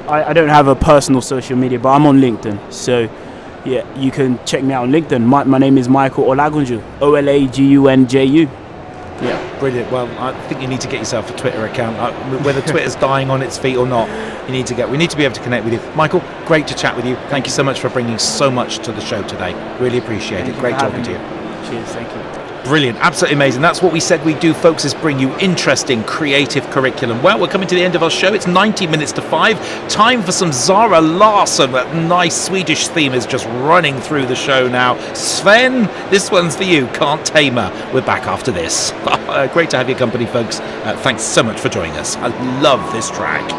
I don't have a personal social media, but I'm on LinkedIn. So yeah, you can check me out on LinkedIn. My name is Michael Olagunju, Olagunju. Yeah, brilliant. Well, I think you need to get yourself a Twitter account. Whether Twitter's dying on its feet or not, we need to be able to connect with you. Michael, great to chat with you. Thank you so much for bringing so much to the show today. Really appreciate it. Great talking to you. Cheers, thank you. Brilliant, absolutely amazing. That's what we said we do, folks, is bring you interesting, creative curriculum. Well, we're coming to the end of our show. It's 90 minutes to 5. Time for some Zara Larsson. That nice Swedish theme is just running through the show now. Sven, this one's for you. Can't Tame Her. We're back after this. Great to have your company, folks. Thanks so much for joining us. I love this track.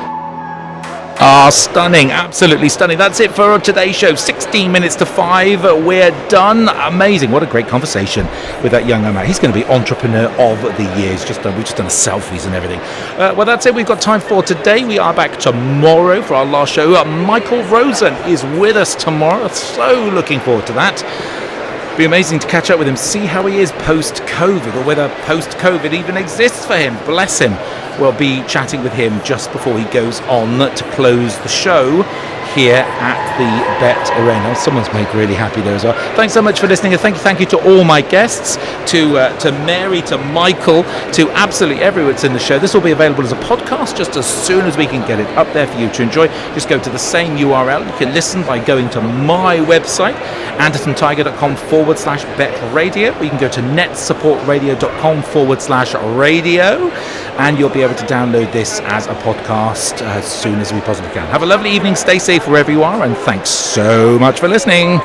Stunning, absolutely stunning. That's it for today's show. 16 minutes to 5. We're done. Amazing. What a great conversation with that young man. He's going to be Entrepreneur of the Year. We've just done selfies and everything. Well, that's it. We've got time for today. We are back tomorrow for our last show. Michael Rosen is with us tomorrow. So looking forward to that. Be amazing to catch up with him, see how he is post-COVID, or whether post-COVID even exists for him. Bless him. We'll be chatting with him just before he goes on to close the show here at the Bett Arena. Someone's made really happy there as well. Thanks so much for listening, and thank you to all my guests, to Mary, to Michael, to absolutely everyone that's in the show. This will be available as a podcast just as soon as we can get it up there for you to enjoy. Just go to the same URL. You can listen by going to my website, andertontiger.com/Bett Radio. Or you can go to netsupportradio.com/radio, and you'll be able to download this as a podcast as soon as we possibly can. Have a lovely evening. Stay safe wherever you are, and thanks so much for listening.